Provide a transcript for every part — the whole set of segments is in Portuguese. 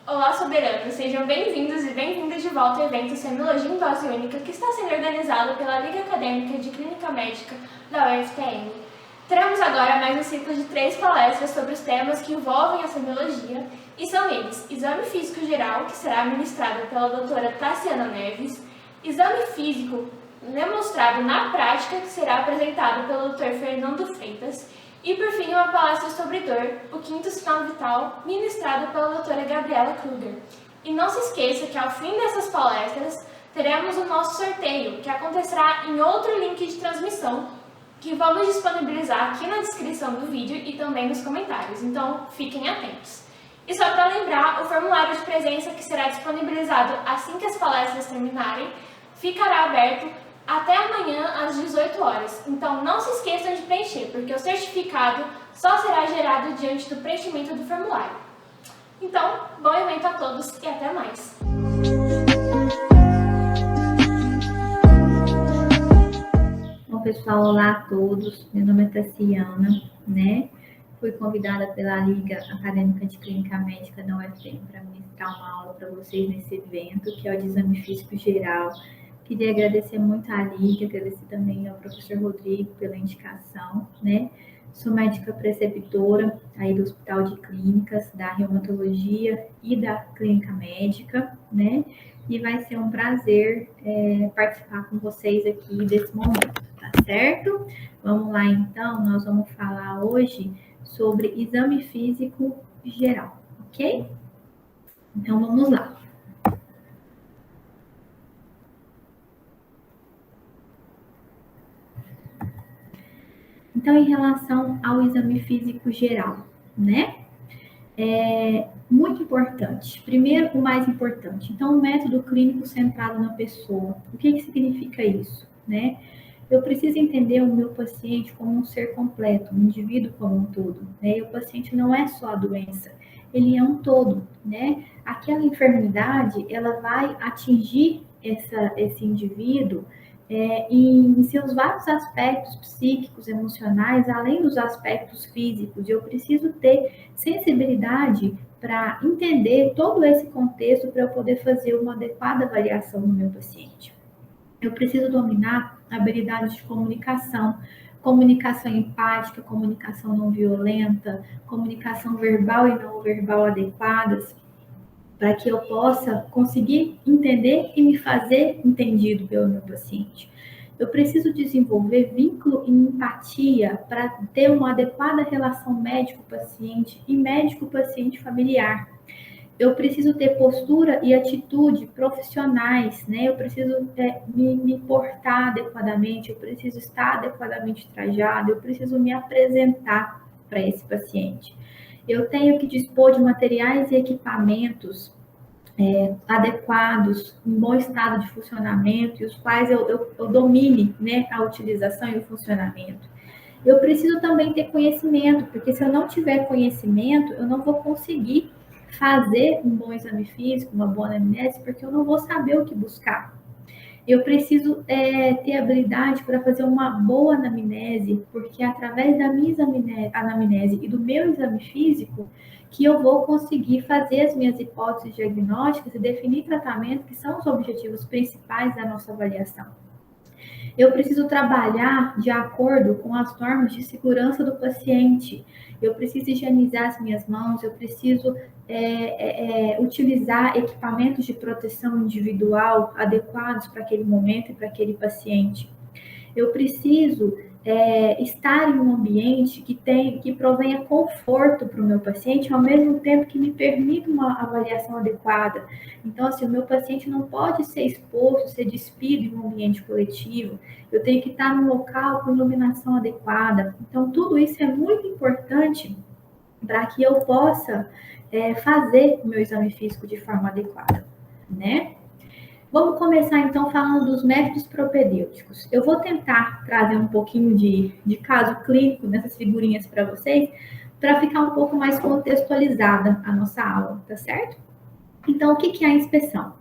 Olá, soberanos! Sejam bem-vindos e bem-vindas de volta ao evento Semiologia em Dose Única, que está sendo organizado pela Liga Acadêmica de Clínica Médica da UFPM. Teremos agora mais um ciclo de 3 palestras sobre os temas que envolvem a semiologia, e são eles: Exame Físico Geral, que será ministrado pela doutora Tassiana Neves, Exame Físico Demonstrado na Prática, que será apresentado pelo Dr. Fernando Freitas, e, por fim, uma palestra sobre dor, o quinto sinal vital, ministrado pela doutora Gabriela Kruger. E não se esqueça que, ao fim dessas palestras, teremos o nosso sorteio, que acontecerá em outro link de transmissão, que vamos disponibilizar aqui na descrição do vídeo e também nos comentários, então fiquem atentos. E só para lembrar, o formulário de presença, que será disponibilizado assim que as palestras terminarem, ficará aberto até amanhã às 18 horas. Então não se esqueçam de preencher, porque o certificado só será gerado diante do preenchimento do formulário. Então, bom evento a todos e até mais! Bom, pessoal, olá a todos. Meu nome é Tassiana, né? Fui convidada pela Liga Acadêmica de Clínica Médica da UFPM para ministrar uma aula para vocês nesse evento, que é o de Exame Físico Geral. Queria agradecer muito à Liga, agradecer também ao professor Rodrigo pela indicação, né? Sou médica preceptora aí do Hospital de Clínicas, da Reumatologia e da Clínica Médica, né? E vai ser um prazer participar com vocês aqui desse momento, tá certo? Vamos lá, então, nós vamos falar hoje sobre exame físico geral, ok? Então, vamos lá. Então, em relação ao exame físico geral, né? É muito importante. Primeiro, o mais importante. Então, o método clínico centrado na pessoa. O que significa isso, né? Eu preciso entender o meu paciente como um ser completo, um indivíduo como um todo, né? E o paciente não é só a doença, ele é um todo, né? Aquela enfermidade, ela vai atingir esse indivíduo em seus vários aspectos psíquicos, emocionais, além dos aspectos físicos. Eu preciso ter sensibilidade para entender todo esse contexto para eu poder fazer uma adequada avaliação no meu paciente. Eu preciso dominar habilidades de comunicação, comunicação empática, comunicação não violenta, comunicação verbal e não verbal adequadas, para que eu possa conseguir entender e me fazer entendido pelo meu paciente. Eu preciso desenvolver vínculo e empatia para ter uma adequada relação médico-paciente e médico-paciente familiar. Eu preciso ter postura e atitude profissionais, né? Eu preciso me portar adequadamente, eu preciso estar adequadamente trajado, eu preciso me apresentar para esse paciente. Eu tenho que dispor de materiais e equipamentos adequados, em bom estado de funcionamento, e os quais eu domine, né, a utilização e o funcionamento. Eu preciso também ter conhecimento, porque se eu não tiver conhecimento, eu não vou conseguir fazer um bom exame físico, uma boa anamnese, porque eu não vou saber o que buscar. Eu preciso ter habilidade para fazer uma boa anamnese, porque é através da minha anamnese e do meu exame físico que eu vou conseguir fazer as minhas hipóteses diagnósticas e definir tratamento, que são os objetivos principais da nossa avaliação. Eu preciso trabalhar de acordo com as normas de segurança do paciente. Eu preciso higienizar as minhas mãos, eu preciso utilizar equipamentos de proteção individual adequados para aquele momento e para aquele paciente. Eu preciso estar em um ambiente que provenha conforto para o meu paciente, ao mesmo tempo que me permita uma avaliação adequada. Então, assim, o meu paciente não pode ser exposto, ser despido em um ambiente coletivo. Eu tenho que estar num local com iluminação adequada. Então, tudo isso é muito importante para que eu possa fazer o meu exame físico de forma adequada, né? Vamos começar, então, falando dos métodos propedêuticos. Eu vou tentar trazer um pouquinho de caso clínico nessas figurinhas para vocês, para ficar um pouco mais contextualizada a nossa aula, tá certo? Então, o que é a inspeção?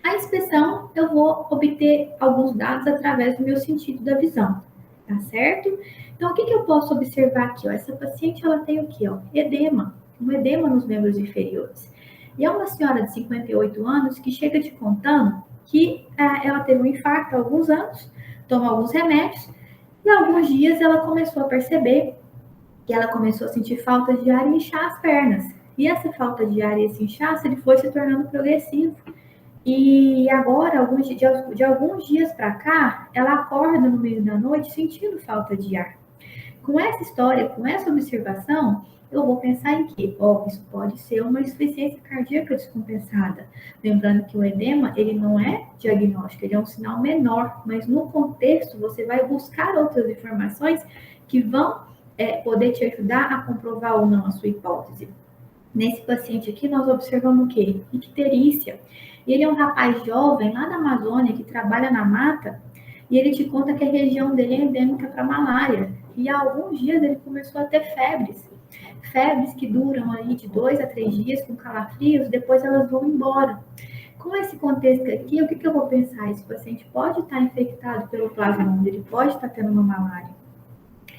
A inspeção, eu vou obter alguns dados através do meu sentido da visão, tá certo? Então, o que eu posso observar aqui? Ó? Essa paciente, ela tem o quê? Ó? Edema, um edema nos membros inferiores. E é uma senhora de 58 anos que chega te contando que ela teve um infarto há alguns anos, toma alguns remédios, e alguns dias ela começou a perceber que ela começou a sentir falta de ar e inchar as pernas. E essa falta de ar e esse inchaço, ele foi se tornando progressivo. E agora, de alguns dias para cá, ela acorda no meio da noite sentindo falta de ar. Com essa história, com essa observação, eu vou pensar em que, isso pode ser uma insuficiência cardíaca descompensada. Lembrando que o edema, ele não é diagnóstico, ele é um sinal menor, mas no contexto você vai buscar outras informações que vão poder te ajudar a comprovar ou não a sua hipótese. Nesse paciente aqui, nós observamos o quê? Icterícia. Ele é um rapaz jovem lá da Amazônia que trabalha na mata e ele te conta que a região dele é endêmica para malária. E há alguns dias ele começou a ter febres. Febres que duram aí de 2 a 3 dias com calafrios, depois elas vão embora. Com esse contexto aqui, o que eu vou pensar? Esse paciente pode estar infectado pelo plasmodium, ele pode estar tendo uma malária.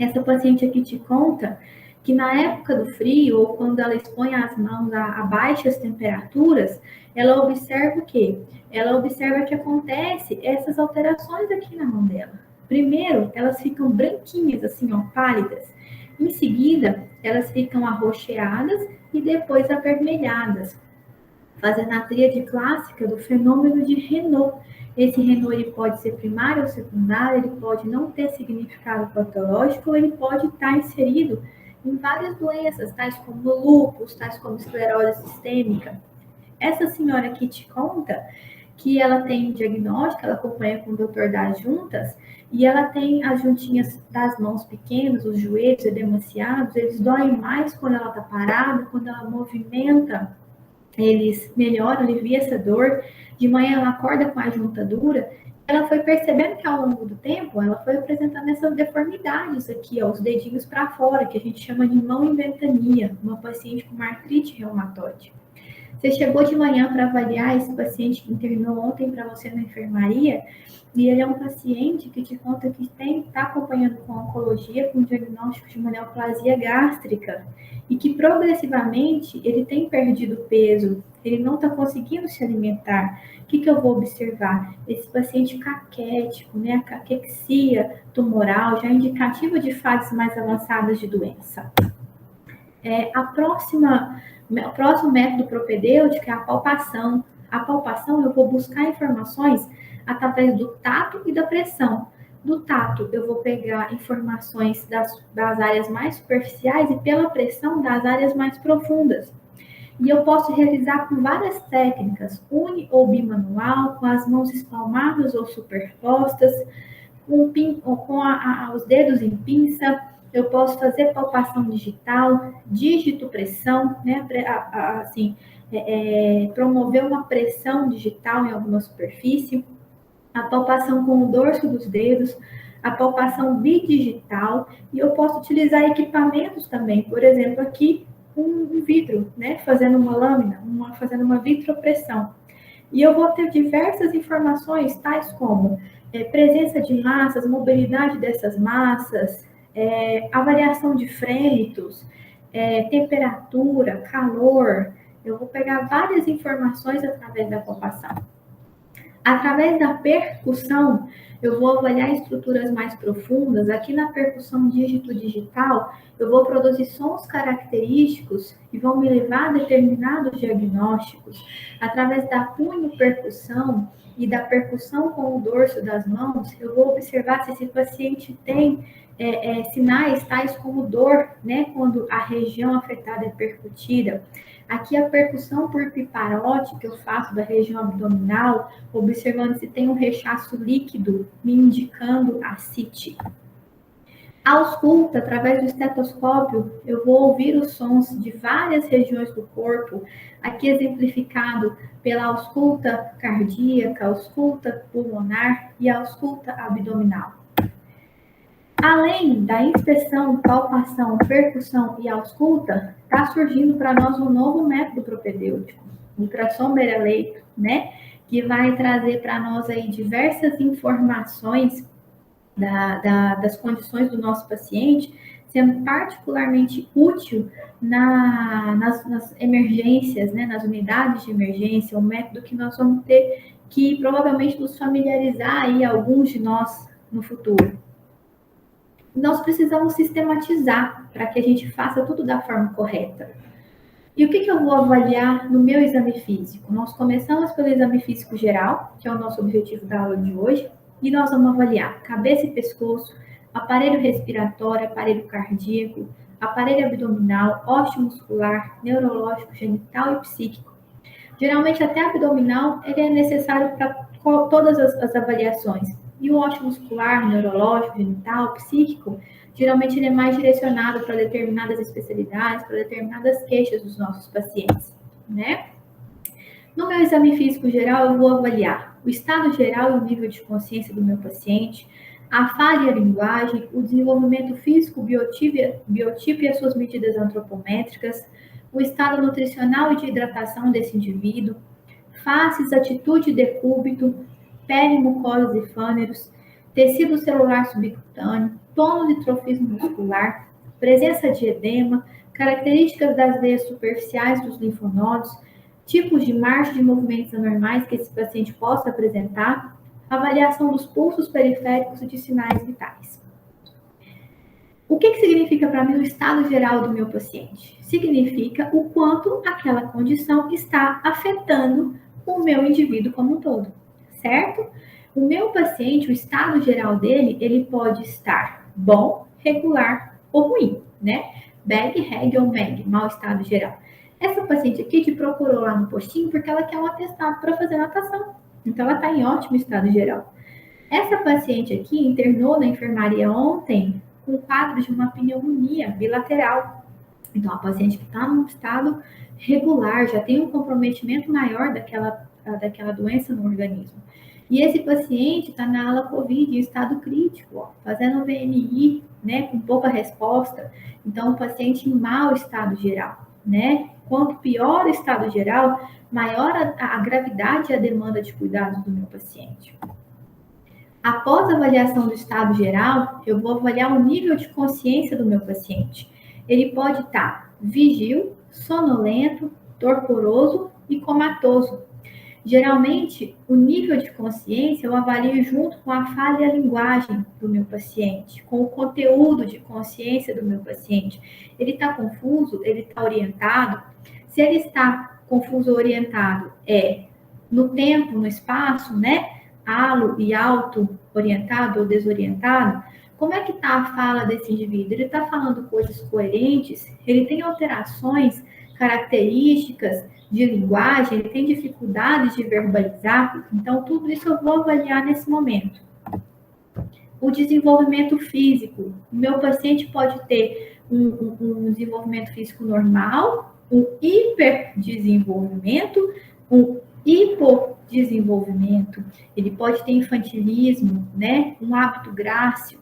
Essa paciente aqui te conta que na época do frio, ou quando ela expõe as mãos a baixas temperaturas, ela observa o quê? Ela observa que acontece essas alterações aqui na mão dela. Primeiro, elas ficam branquinhas, assim, pálidas. Em seguida, elas ficam arroxeadas e depois avermelhadas, fazendo a tríade clássica do fenômeno de Renault. Esse Renault ele pode ser primário ou secundário, ele pode não ter significado patológico, ou ele pode estar inserido em várias doenças, tais como lúpus, tais como esclerose sistêmica. Essa senhora aqui te conta que ela tem um diagnóstico, ela acompanha com o doutor das juntas, e ela tem as juntinhas das mãos pequenas, os joelhos edemaciados, eles doem mais quando ela está parada, quando ela movimenta, eles melhoram, alivia essa dor. De manhã ela acorda com a junta dura. Ela foi percebendo que ao longo do tempo, ela foi apresentando essas deformidades aqui, os dedinhos para fora, que a gente chama de mão em ventania, uma paciente com uma artrite reumatoide. Você chegou de manhã para avaliar esse paciente que internou ontem para você na enfermaria, e ele é um paciente que te conta que está acompanhando com oncologia, com diagnóstico de uma neoplasia gástrica, e que progressivamente ele tem perdido peso, ele não está conseguindo se alimentar. O que eu vou observar? Esse paciente caquético, né, a caquexia tumoral, já indicativa de fases mais avançadas de doença. O próximo método propedêutico é a palpação. A palpação, eu vou buscar informações através do tato e da pressão. Do tato, eu vou pegar informações das áreas mais superficiais e pela pressão das áreas mais profundas. E eu posso realizar com várias técnicas, uni ou bimanual, com as mãos espalmadas ou superpostas, com os dedos em pinça. Eu posso fazer palpação digital, dígito-pressão, né? Promover uma pressão digital em alguma superfície, a palpação com o dorso dos dedos, a palpação bidigital, e eu posso utilizar equipamentos também, por exemplo, aqui um vidro, né? Fazendo uma lâmina, fazendo uma vitropressão. E eu vou ter diversas informações, tais como presença de massas, mobilidade dessas massas, avaliação de frênitos, temperatura, calor. Eu vou pegar várias informações através da palpação. Através da percussão, eu vou avaliar estruturas mais profundas. Aqui na percussão dígito-digital, eu vou produzir sons característicos que vão me levar a determinados diagnósticos. Através da punho-percussão e da percussão com o dorso das mãos, eu vou observar se esse paciente tem sinais tais como dor, né, quando a região afetada é percutida. Aqui a percussão por piparote que eu faço da região abdominal, observando se tem um rechaço líquido, me indicando ascite. A ausculta, através do estetoscópio, eu vou ouvir os sons de várias regiões do corpo, aqui exemplificado pela ausculta cardíaca, ausculta pulmonar e ausculta abdominal. Além da inspeção, palpação, percussão e ausculta, está surgindo para nós um novo método propedêutico, o ultrassom beira-leito, né? Que vai trazer para nós aí diversas informações das condições do nosso paciente, sendo particularmente útil nas emergências, né, nas unidades de emergência, um método que nós vamos ter que provavelmente nos familiarizar aí, alguns de nós, no futuro. Nós precisamos sistematizar para que a gente faça tudo da forma correta. E o que eu vou avaliar no meu exame físico? Nós começamos pelo exame físico geral, que é o nosso objetivo da aula de hoje, e nós vamos avaliar cabeça e pescoço, aparelho respiratório, aparelho cardíaco, aparelho abdominal, osteomuscular, neurológico, genital e psíquico. Geralmente até abdominal ele é necessário para todas as avaliações. E o osteomuscular, neurológico, genital, psíquico, geralmente ele é mais direcionado para determinadas especialidades, para determinadas queixas dos nossos pacientes, né? No meu exame físico geral, eu vou avaliar o estado geral e o nível de consciência do meu paciente, a fala e a linguagem, o desenvolvimento físico, biotipo e as suas medidas antropométricas, o estado nutricional e de hidratação desse indivíduo, faces, atitude e decúbito, pele, mucosas e fâneros, tecido celular subcutâneo, tônus e trofismo muscular, presença de edema, características das veias superficiais dos linfonodos, tipos de marcha de movimentos anormais que esse paciente possa apresentar, avaliação dos pulsos periféricos e de sinais vitais. O que significa para mim o estado geral do meu paciente? Significa o quanto aquela condição está afetando o meu indivíduo como um todo, certo? O meu paciente, o estado geral dele, ele pode estar bom, regular ou ruim, né? Bag, reg ou mag, mau estado geral. Essa paciente aqui te procurou lá no postinho porque ela quer um atestado para fazer natação. Então, ela está em ótimo estado geral. Essa paciente aqui internou na enfermaria ontem com quadro de uma pneumonia bilateral. Então, a paciente que está num estado regular, já tem um comprometimento maior daquela doença no organismo. E esse paciente está na ala COVID em estado crítico, ó, fazendo VNI, né, com pouca resposta. Então, o paciente em mau estado geral, né? Quanto pior o estado geral, maior a gravidade e a demanda de cuidados do meu paciente. Após a avaliação do estado geral, eu vou avaliar o nível de consciência do meu paciente. Ele pode estar vigil, sonolento, torporoso e comatoso. Geralmente, o nível de consciência eu avalio junto com a fala e a linguagem do meu paciente, com o conteúdo de consciência do meu paciente. Ele está confuso? Ele está orientado? Se ele está confuso ou orientado, no tempo, no espaço, né? Alo e auto orientado ou desorientado, como é que está a fala desse indivíduo? Ele está falando coisas coerentes? Ele tem alterações características de linguagem? Ele tem dificuldades de verbalizar? Então, tudo isso eu vou avaliar nesse momento. O desenvolvimento físico. O meu paciente pode ter um desenvolvimento físico normal, um hiperdesenvolvimento, um hipodesenvolvimento, ele pode ter infantilismo, né? Um hábito grácil.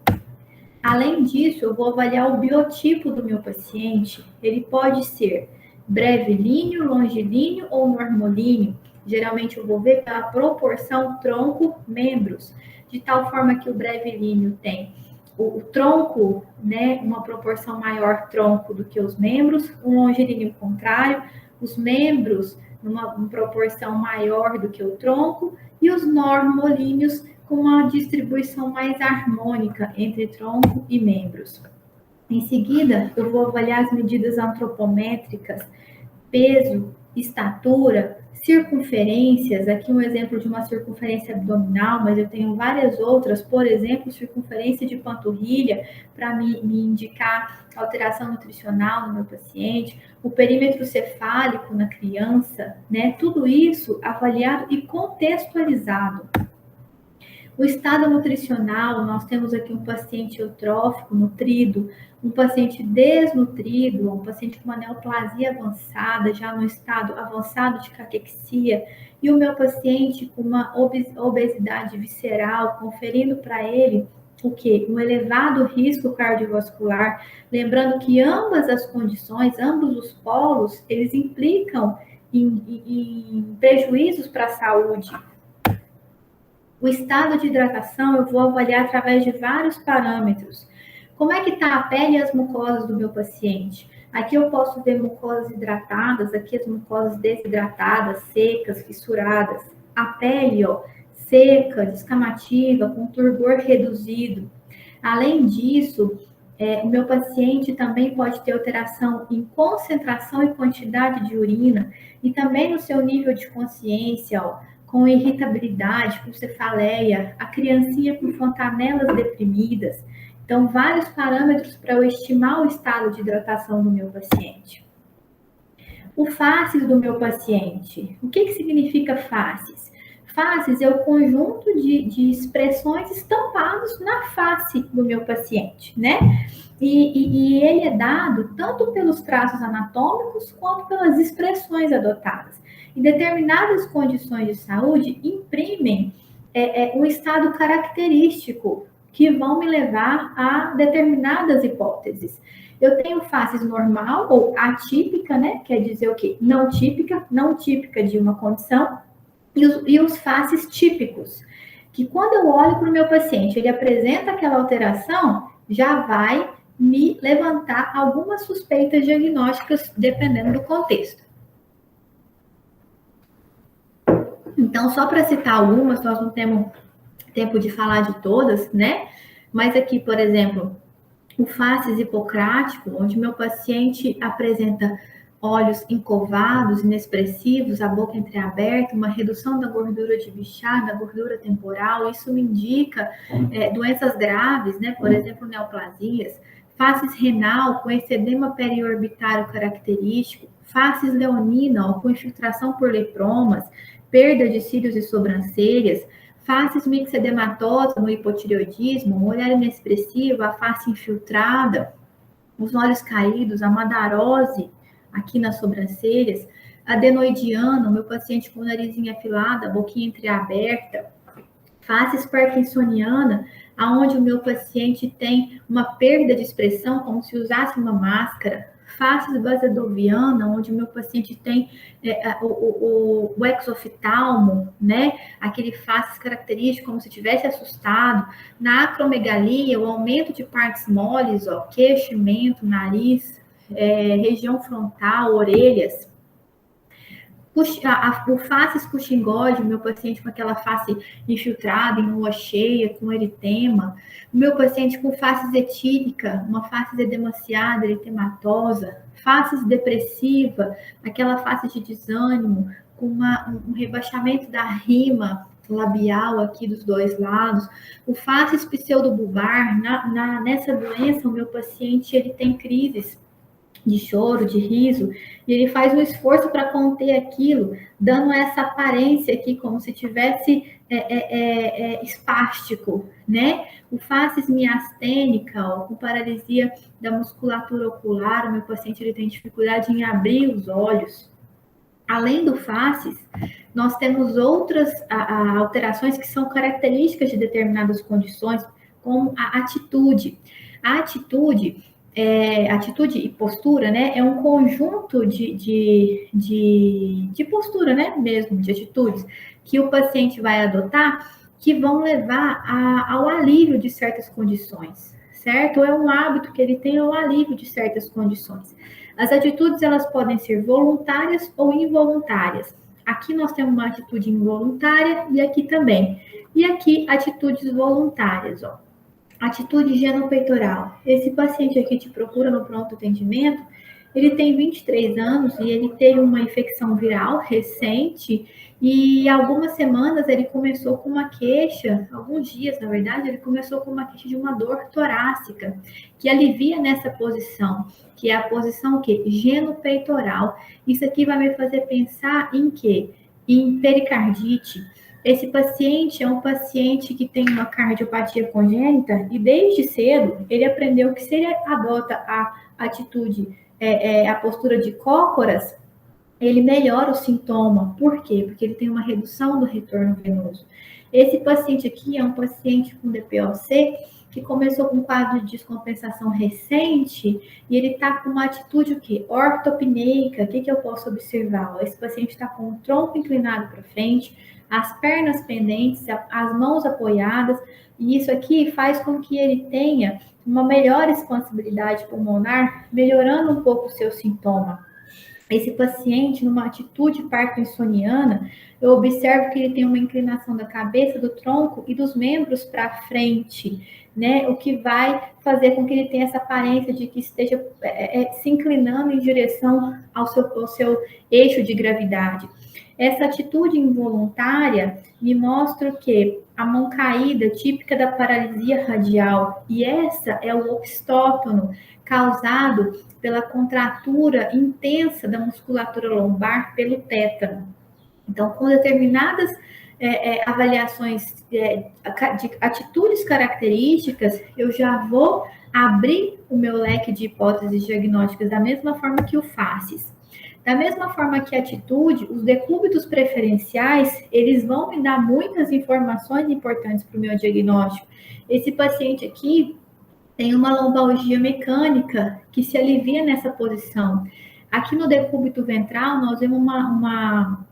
Além disso, eu vou avaliar o biotipo do meu paciente. Ele pode ser brevilíneo, longilíneo ou normolíneo. Geralmente eu vou ver pela proporção tronco-membros, de tal forma que o brevilíneo tem o tronco, né? Uma proporção maior tronco do que os membros, o longilíneo contrário, os membros numa proporção maior do que o tronco, e os normolíneos com uma distribuição mais harmônica entre tronco e membros. Em seguida, eu vou avaliar as medidas antropométricas, peso, estatura, circunferências. Aqui um exemplo de uma circunferência abdominal, mas eu tenho várias outras, por exemplo, circunferência de panturrilha, para me indicar alteração nutricional no meu paciente, o perímetro cefálico na criança, né? Tudo isso avaliado e contextualizado. O estado nutricional, nós temos aqui um paciente eutrófico, nutrido, um paciente desnutrido, um paciente com uma neoplasia avançada, já no estado avançado de caquexia, e o meu paciente com uma obesidade visceral, conferindo para ele o quê? Um elevado risco cardiovascular, lembrando que ambas as condições, ambos os polos, eles implicam em prejuízos para a saúde. O estado de hidratação eu vou avaliar através de vários parâmetros, Como é que está a pele e as mucosas do meu paciente? Aqui eu posso ver mucosas hidratadas, aqui as mucosas desidratadas, secas, fissuradas. A pele, ó, seca, descamativa, com turgor reduzido. Além disso, o meu paciente também pode ter alteração em concentração e quantidade de urina e também no seu nível de consciência, ó, com irritabilidade, com cefaleia, a criancinha com fontanelas deprimidas. Então, vários parâmetros para eu estimar o estado de hidratação do meu paciente. O faces do meu paciente. O que significa faces? Faces é o conjunto de expressões estampados na face do meu paciente, né? E ele é dado tanto pelos traços anatômicos quanto pelas expressões adotadas. Em determinadas condições de saúde, imprimem um estado característico que vão me levar a determinadas hipóteses. Eu tenho faces normal ou atípica, né? Quer dizer o quê? Não típica de uma condição, e os faces típicos, que quando eu olho para o meu paciente, ele apresenta aquela alteração, já vai me levantar algumas suspeitas diagnósticas, dependendo do contexto. Então, só para citar algumas, nós não temos tempo de falar de todas, né? Mas aqui, por exemplo, o faces hipocrático, onde meu paciente apresenta olhos encovados, inexpressivos, a boca entreaberta, uma redução da gordura de Bichat, da gordura temporal, isso me indica doenças graves, né? Por exemplo, neoplasias, faces renal com esse edema periorbitário característico, faces leonina, ó, com infiltração por lepromas, perda de cílios e sobrancelhas, faces mixedematosa no hipotireoidismo, um olhar inexpressivo, a face infiltrada, os olhos caídos, a madarose aqui nas sobrancelhas, adenoidiana, o meu paciente com o narizinho afilado, a boquinha entreaberta, faces parkinsoniana, aonde o meu paciente tem uma perda de expressão, como se usasse uma máscara, faces basedoviana, onde o meu paciente tem o exoftalmo, né? Aquele faces característico, como se tivesse assustado. Na acromegalia, o aumento de partes moles, ó, queixo, mento, nariz, região frontal, orelhas. O faces puxingode, o meu paciente com aquela face infiltrada, em lua cheia, com eritema. O meu paciente com face etílica, uma face edemaciada, eritematosa. Faces depressiva, aquela face de desânimo, com um rebaixamento da rima labial aqui dos dois lados. O faces pseudobulbar, nessa doença, o meu paciente ele tem crises de choro, de riso, e ele faz um esforço para conter aquilo, dando essa aparência aqui, como se tivesse espástico, né? O faces miastênica, ó, com paralisia da musculatura ocular, o meu paciente ele tem dificuldade em abrir os olhos. Além do faces, nós temos outras alterações que são características de determinadas condições, como a atitude. A atitude e postura, né, é um conjunto de postura, né, mesmo, de atitudes, que o paciente vai adotar, que vão levar ao alívio de certas condições, certo? Ou é um hábito que ele tem ao alívio de certas condições. As atitudes, elas podem ser voluntárias ou involuntárias. Aqui nós temos uma atitude involuntária e aqui também. E aqui, atitudes voluntárias, ó. Atitude genopeitoral. Esse paciente aqui te procura no pronto atendimento, ele tem 23 anos e ele teve uma infecção viral recente e algumas semanas ele começou com uma queixa, alguns dias na verdade, ele começou com uma queixa de uma dor torácica, que alivia nessa posição, que é a posição o quê? Genopeitoral. Isso aqui vai me fazer pensar em quê? Em pericardite. Esse paciente é um paciente que tem uma cardiopatia congênita e desde cedo ele aprendeu que se ele adota a atitude, a postura de cócoras, ele melhora o sintoma. Por quê? Porque ele tem uma redução do retorno venoso. Esse paciente aqui é um paciente com DPOC que começou com um quadro de descompensação recente e ele está com uma atitude o quê? Ortopneica. O que eu posso observar? Esse paciente está com o tronco inclinado para frente, as pernas pendentes, as mãos apoiadas, e isso aqui faz com que ele tenha uma melhor expansibilidade pulmonar, melhorando um pouco o seu sintoma. Esse paciente, numa atitude parkinsoniana, eu observo que ele tem uma inclinação da cabeça, do tronco e dos membros para frente, né? O que vai fazer com que ele tenha essa aparência de que esteja se inclinando em direção ao seu eixo de gravidade. Essa atitude involuntária me mostra que a mão caída, típica da paralisia radial, e essa é o oxtótono causado pela contratura intensa da musculatura lombar pelo tétano. Então, com determinadas avaliações de atitudes características, eu já vou abrir o meu leque de hipóteses diagnósticas da mesma forma que o FACES. Da mesma forma que a atitude, os decúbitos preferenciais, eles vão me dar muitas informações importantes para o meu diagnóstico. Esse paciente aqui tem uma lombalgia mecânica que se alivia nessa posição. Aqui no decúbito ventral, nós vemos uma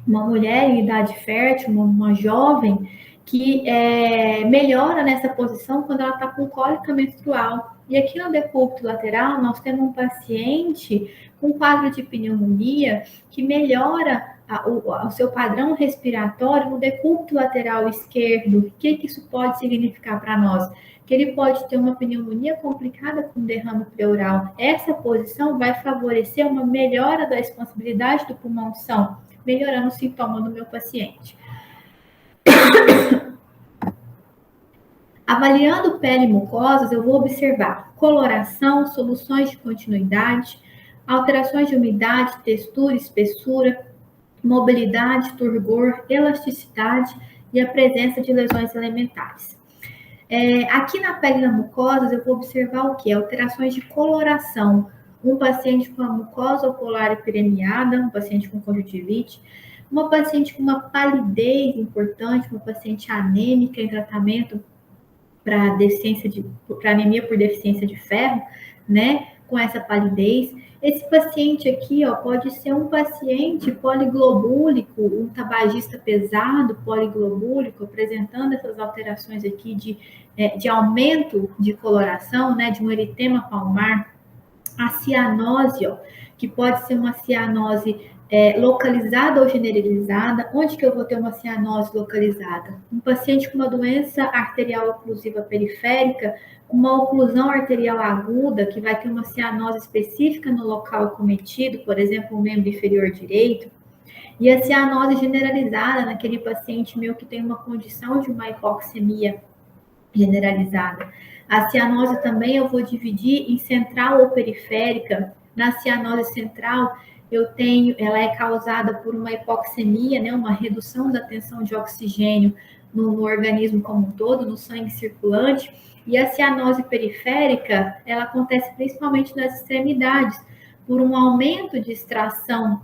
mulher em idade fértil, uma jovem, que melhora nessa posição quando ela está com cólica menstrual. E aqui no decúbito lateral, nós temos um paciente com quadro de pneumonia que melhora o seu padrão respiratório no decúbito lateral esquerdo. O que isso pode significar para nós? Que ele pode ter uma pneumonia complicada com derrame pleural. Essa posição vai favorecer uma melhora da expansibilidade do pulmão-são, melhorando o sintoma do meu paciente. Avaliando pele e mucosas, eu vou observar coloração, soluções de continuidade, alterações de umidade, textura, espessura, mobilidade, turgor, elasticidade e a presença de lesões elementares. Aqui na pele e na mucosas, eu vou observar o que? Alterações de coloração. Um paciente com a mucosa ocular premiada, um paciente com conjuntivite, uma paciente com uma palidez importante, uma paciente anêmica em tratamento para anemia por deficiência de ferro, né? Com essa palidez. Esse paciente aqui, ó, pode ser um paciente poliglobúlico, um tabagista pesado poliglobúlico, apresentando essas alterações aqui de aumento de coloração, né? De um eritema palmar. A cianose, ó, que pode ser uma cianose localizada ou generalizada. Onde que eu vou ter uma cianose localizada? Um paciente com uma doença arterial oclusiva periférica, uma oclusão arterial aguda, que vai ter uma cianose específica no local cometido, por exemplo, o membro inferior direito. E a cianose generalizada naquele paciente meu que tem uma condição de uma hipoxemia generalizada. A cianose também eu vou dividir em central ou periférica. Na cianose central, ela é causada por uma hipoxemia, né, uma redução da tensão de oxigênio no organismo como um todo, no sangue circulante. E a cianose periférica, ela acontece principalmente nas extremidades, por um aumento de extração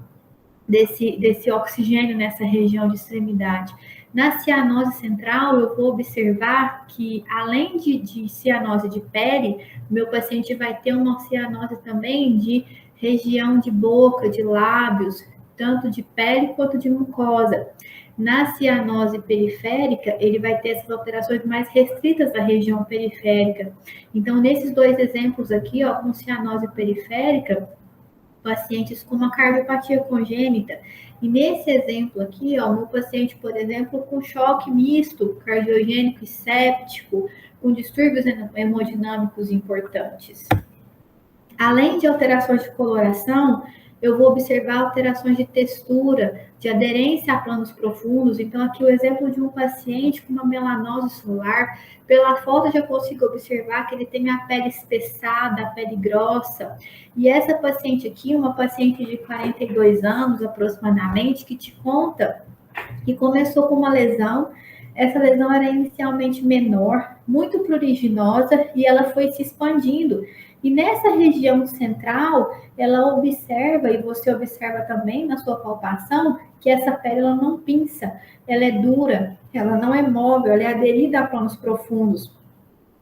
desse oxigênio nessa região de extremidade. Na cianose central, eu vou observar que, além de cianose de pele, meu paciente vai ter uma cianose também de região de boca, de lábios, tanto de pele quanto de mucosa. Na cianose periférica, ele vai ter essas alterações mais restritas da região periférica. Então, nesses dois exemplos aqui, ó, com cianose periférica, pacientes com uma cardiopatia congênita. E nesse exemplo aqui, ó, um paciente, por exemplo, com choque misto, cardiogênico e séptico, com distúrbios hemodinâmicos importantes. Além de alterações de coloração, eu vou observar alterações de textura, de aderência a planos profundos. Então, aqui o exemplo de um paciente com uma melanose solar. Pela foto, eu já consigo observar que ele tem a pele espessada, a pele grossa. E essa paciente aqui, uma paciente de 42 anos aproximadamente, que te conta que começou com uma lesão. Essa lesão era inicialmente menor, muito pruriginosa, e ela foi se expandindo. E nessa região central, ela observa, e você observa também na sua palpação, que essa pele ela não pinça, ela é dura, ela não é móvel, ela é aderida a planos profundos.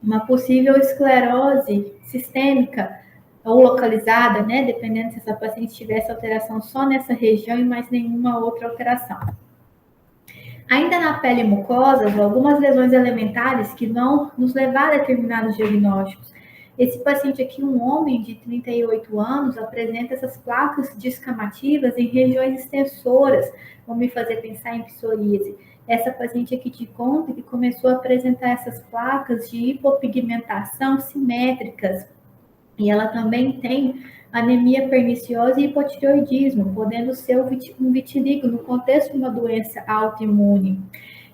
Uma possível esclerose sistêmica ou localizada, né? Dependendo se essa paciente tivesse alteração só nessa região e mais nenhuma outra alteração. Ainda na pele e mucosas, algumas lesões elementares que vão nos levar a determinados diagnósticos. Esse paciente aqui, um homem de 38 anos, apresenta essas placas descamativas em regiões extensoras, vão me fazer pensar em psoríase. Essa paciente aqui te conta que começou a apresentar essas placas de hipopigmentação simétricas. E ela também tem anemia perniciosa e hipotireoidismo, podendo ser um vitiligo no contexto de uma doença autoimune.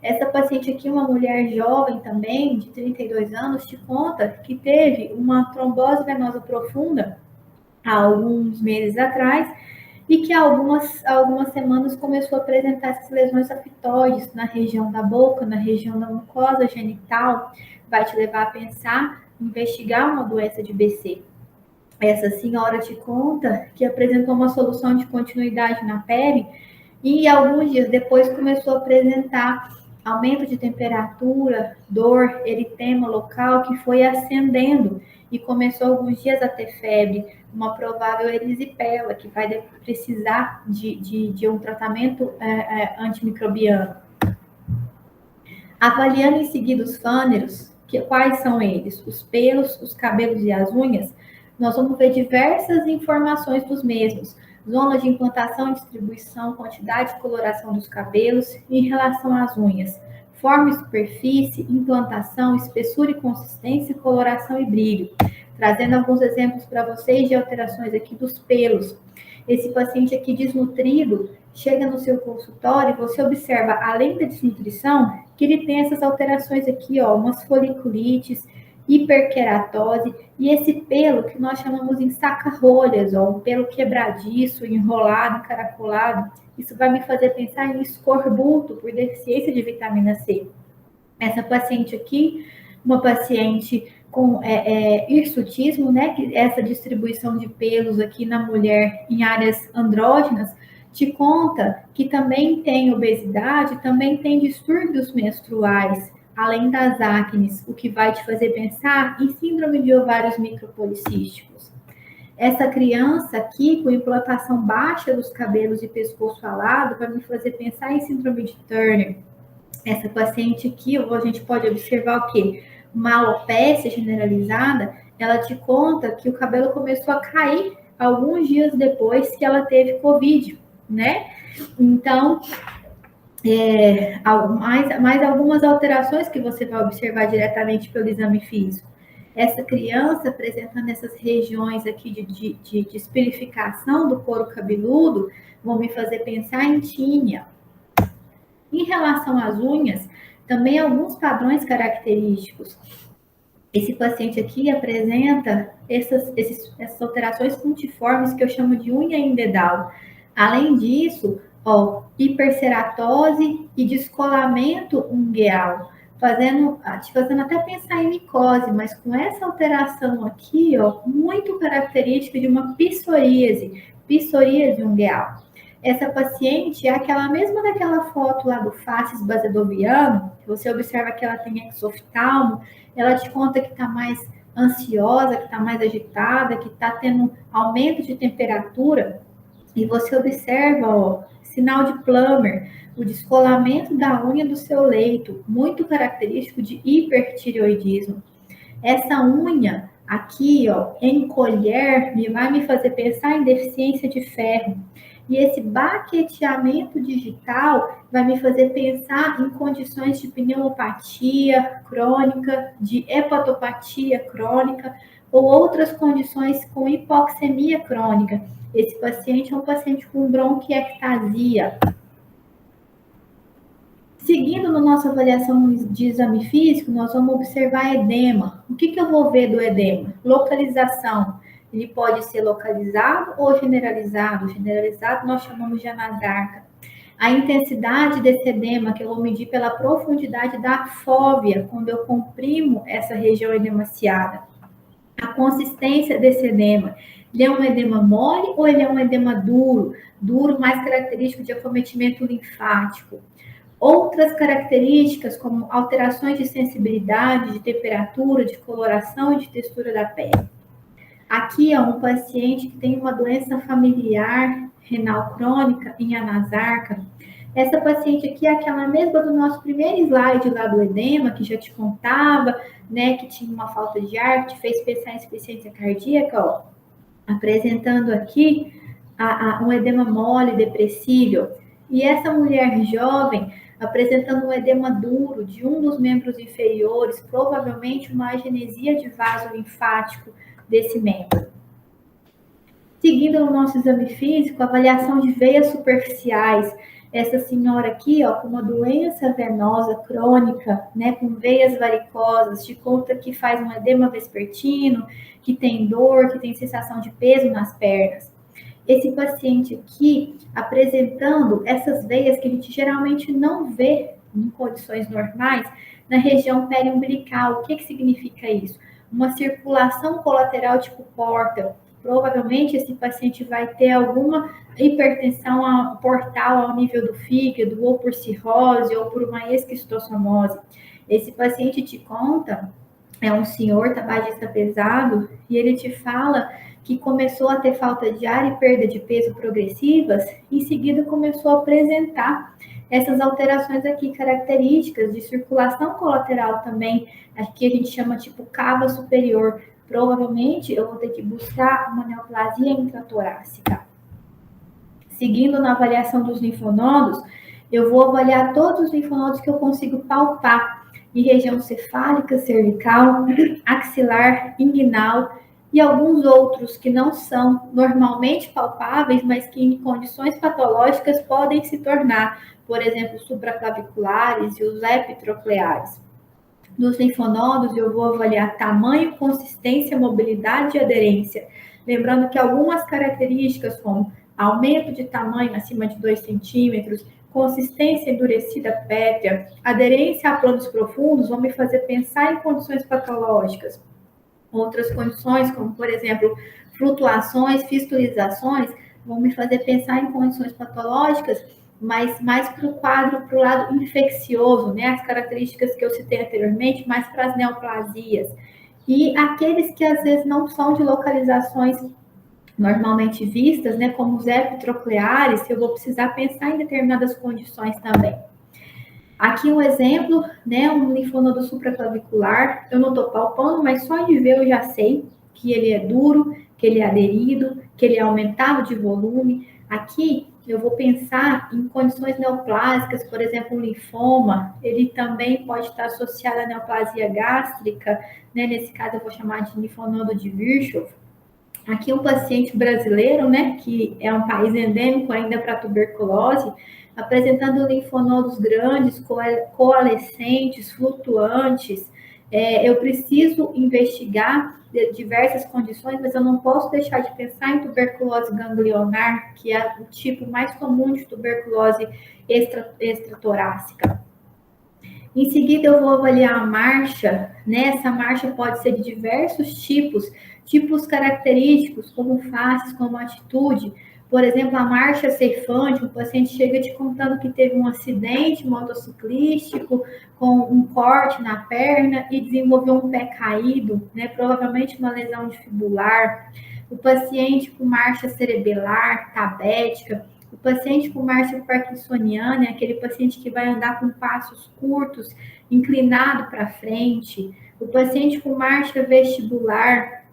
Essa paciente aqui, uma mulher jovem também, de 32 anos, te conta que teve uma trombose venosa profunda há alguns meses atrás e que há algumas semanas começou a apresentar essas lesões aftoides na região da boca, na região da mucosa genital. Vai te levar a pensar, investigar uma doença de BC. Essa senhora te conta que apresentou uma solução de continuidade na pele e alguns dias depois começou a apresentar aumento de temperatura, dor, eritema local que foi ascendendo e começou alguns dias a ter febre, uma provável erisipela que vai precisar de um tratamento antimicrobiano. Avaliando em seguida os fâneros, quais são eles? Os pelos, os cabelos e as unhas, nós vamos ver diversas informações dos mesmos. Zona de implantação, distribuição, quantidade e coloração dos cabelos em relação às unhas. Forma e superfície, implantação, espessura e consistência, coloração e brilho. Trazendo alguns exemplos para vocês de alterações aqui dos pelos. Esse paciente aqui desnutrido chega no seu consultório e você observa, além da desnutrição, que ele tem essas alterações aqui, ó, umas foliculites, hiperqueratose e esse pelo que nós chamamos em saca-rolhas, ó, um pelo quebradiço, enrolado, encaracolado. Isso vai me fazer pensar em escorbuto por deficiência de vitamina C. Essa paciente aqui, uma paciente com hirsutismo, né, que essa distribuição de pelos aqui na mulher em áreas andrógenas, te conta que também tem obesidade, também tem distúrbios menstruais, além das acnes, o que vai te fazer pensar em síndrome de ovários micropolicísticos. Essa criança aqui, com implantação baixa dos cabelos e pescoço alado, vai me fazer pensar em síndrome de Turner. Essa paciente aqui, a gente pode observar o quê? Uma alopécia generalizada, ela te conta que o cabelo começou a cair alguns dias depois que ela teve Covid, né? Então, mais algumas alterações que você vai observar diretamente pelo exame físico. Essa criança apresentando essas regiões aqui de esperificação do couro cabeludo vão me fazer pensar em tínia. Em relação às unhas, também alguns padrões característicos. Esse paciente aqui apresenta essas alterações puntiformes que eu chamo de unha em dedal. Além disso, ó, hiperceratose e descolamento ungueal, te fazendo até pensar em micose, mas com essa alteração aqui, ó, muito característica de uma psoríase ungueal. Essa paciente é aquela mesma daquela foto lá do Facies basedoviano, que você observa que ela tem exoftalmo, ela te conta que está mais ansiosa, que está mais agitada, que está tendo aumento de temperatura, e você observa, ó, sinal de Plummer, o descolamento da unha do seu leito, muito característico de hipertireoidismo. Essa unha aqui, ó, em colher, vai me fazer pensar em deficiência de ferro. E esse baqueteamento digital vai me fazer pensar em condições de pneumopatia crônica, de hepatopatia crônica ou outras condições com hipoxemia crônica. Esse paciente é um paciente com bronquiectasia. Seguindo na nossa avaliação de exame físico, nós vamos observar edema. O que eu vou ver do edema? Localização. Ele pode ser localizado ou generalizado. Generalizado nós chamamos de anasarca. A intensidade desse edema, que eu vou medir pela profundidade da fóvea, quando eu comprimo essa região edemaciada. A consistência desse edema. Ele é um edema mole ou ele é um edema duro? Duro, mais característico de acometimento linfático. Outras características, como alterações de sensibilidade, de temperatura, de coloração e de textura da pele. Aqui é um paciente que tem uma doença familiar renal crônica em anasarca. Essa paciente aqui é aquela mesma do nosso primeiro slide lá do edema, que já te contava, né, que tinha uma falta de ar, que te fez pensar em insuficiência cardíaca, ó, apresentando aqui um edema mole, depressível. E essa mulher jovem apresentando um edema duro de um dos membros inferiores, provavelmente uma agenesia de vaso linfático desse membro. Seguindo no nosso exame físico, avaliação de veias superficiais. Essa senhora aqui, ó, com uma doença venosa crônica, né, com veias varicosas, de conta que faz um edema vespertino, que tem dor, que tem sensação de peso nas pernas. Esse paciente aqui apresentando essas veias que a gente geralmente não vê em condições normais na região periumbilical. O que significa isso? Uma circulação colateral tipo porta. Provavelmente esse paciente vai ter alguma hipertensão portal ao nível do fígado, ou por cirrose, ou por uma esquistossomose. Esse paciente te conta, é um senhor tabagista pesado, e ele te fala que começou a ter falta de ar e perda de peso progressivas, em seguida começou a apresentar essas alterações aqui características de circulação colateral também, aqui a gente chama tipo cava superior. Provavelmente eu vou ter que buscar uma neoplasia intratorácica. Seguindo na avaliação dos linfonodos, eu vou avaliar todos os linfonodos que eu consigo palpar em região cefálica, cervical, axilar, inguinal e alguns outros que não são normalmente palpáveis, mas que em condições patológicas podem se tornar, por exemplo, supraclaviculares e os epitrocleares. Nos linfonodos, eu vou avaliar tamanho, consistência, mobilidade e aderência. Lembrando que algumas características, como aumento de tamanho acima de 2 centímetros, consistência endurecida pétrea, aderência a planos profundos, vão me fazer pensar em condições patológicas. Outras condições, como, por exemplo, flutuações, fistulizações, vão me fazer pensar em condições patológicas, mas mais para o quadro, para o lado infeccioso, né? As características que eu citei anteriormente, mais para as neoplasias. E aqueles que às vezes não são de localizações normalmente vistas, né? Como os epitrocleares, eu vou precisar pensar em determinadas condições também. Aqui um exemplo, né? Um linfonodo supraclavicular. Eu não estou palpando, mas só de ver eu já sei que ele é duro, que ele é aderido, que ele é aumentado de volume. Aqui eu vou pensar em condições neoplásicas, por exemplo, um linfoma, ele também pode estar associado à neoplasia gástrica, né? Nesse caso eu vou chamar de linfonodo de Virchow. Aqui um paciente brasileiro, né, que é um país endêmico ainda para tuberculose, apresentando linfonodos grandes, coalescentes, flutuantes. Eu preciso investigar diversas condições, mas eu não posso deixar de pensar em tuberculose ganglionar, que é o tipo mais comum de tuberculose extratorácica. Em seguida, eu vou avaliar a marcha, né? Essa marcha pode ser de diversos tipos característicos, como faces, como atitude. Por exemplo, a marcha ceifante, o paciente chega te contando que teve um acidente motociclístico com um corte na perna e desenvolveu um pé caído, né? Provavelmente uma lesão de fibular. O paciente com marcha cerebelar, tabética. O paciente com marcha parkinsoniana é aquele paciente que vai andar com passos curtos, inclinado para frente. O paciente com marcha vestibular,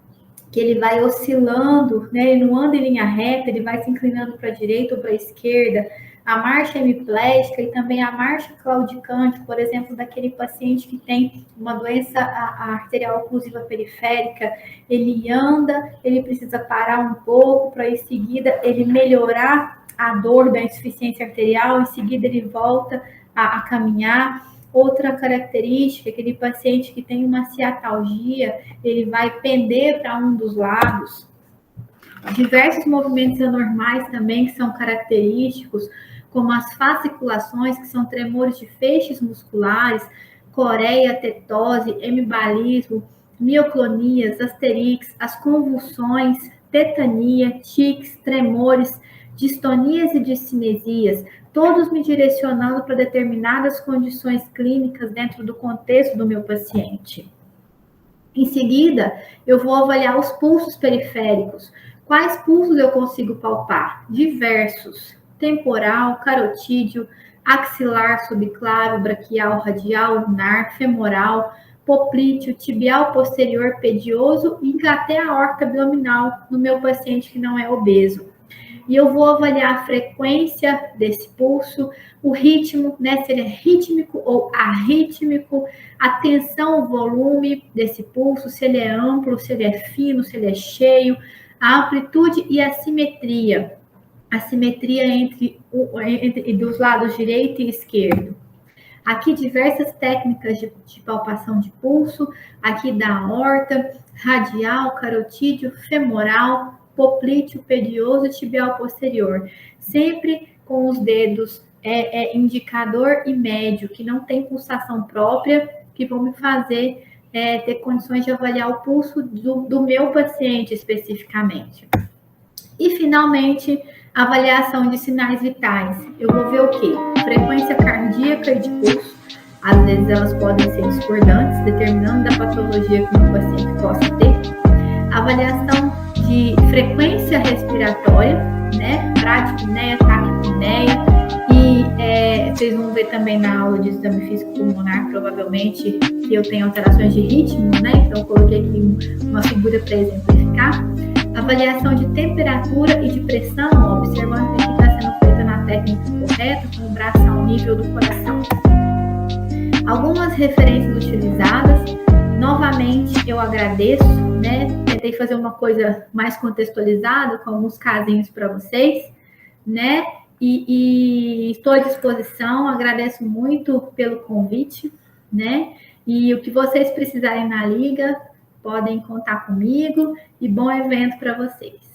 que ele vai oscilando, né? Ele não anda em linha reta, ele vai se inclinando para a direita ou para a esquerda. A marcha hemiplégica e também a marcha claudicante, por exemplo, daquele paciente que tem uma doença arterial oclusiva periférica, ele anda, ele precisa parar um pouco para em seguida ele melhorar a dor da insuficiência arterial, em seguida ele volta a caminhar. Outra característica, aquele paciente que tem uma ciatalgia, ele vai pender para um dos lados. Diversos movimentos anormais também que são característicos, como as fasciculações, que são tremores de feixes musculares, coreia, tetose, hemibalismo, mioclonias, asterix, as convulsões, tetania, tics, tremores, distonias e discinesias, todos me direcionando para determinadas condições clínicas dentro do contexto do meu paciente. Em seguida, eu vou avaliar os pulsos periféricos. Quais pulsos eu consigo palpar? Diversos. Temporal, carotídeo, axilar, subclávio, braquial, radial, lunar, femoral, poplíteo, tibial posterior, pedioso e até a aorta abdominal no meu paciente que não é obeso. E eu vou avaliar a frequência desse pulso, o ritmo, né, se ele é rítmico ou arrítmico, a tensão, o volume desse pulso, se ele é amplo, se ele é fino, se ele é cheio, a amplitude e a simetria. A simetria entre dos lados direito e esquerdo. Aqui diversas técnicas de palpação de pulso, aqui da aorta, radial, carotídeo, femoral, poplíteo, pedioso e tibial posterior. Sempre com os dedos indicador e médio, que não tem pulsação própria, que vão me fazer ter condições de avaliar o pulso do meu paciente especificamente. E, finalmente, avaliação de sinais vitais. Eu vou ver o quê? Frequência cardíaca e de pulso. Às vezes elas podem ser discordantes, determinando da patologia que o paciente possa ter. Avaliação de frequência respiratória, né? Bradiapneia, taquipneia. E vocês vão ver também na aula de exame físico pulmonar, provavelmente, que eu tenho alterações de ritmo, né? Então, eu coloquei aqui uma figura para exemplificar. Avaliação de temperatura e de pressão, observando que está sendo feita na técnica correta, com o braço ao nível do coração. Algumas referências utilizadas. Novamente, eu agradeço, né? Tentei fazer uma coisa mais contextualizada, com alguns casinhos para vocês, né? E estou à disposição, agradeço muito pelo convite, né? E o que vocês precisarem na liga, podem contar comigo e bom evento para vocês.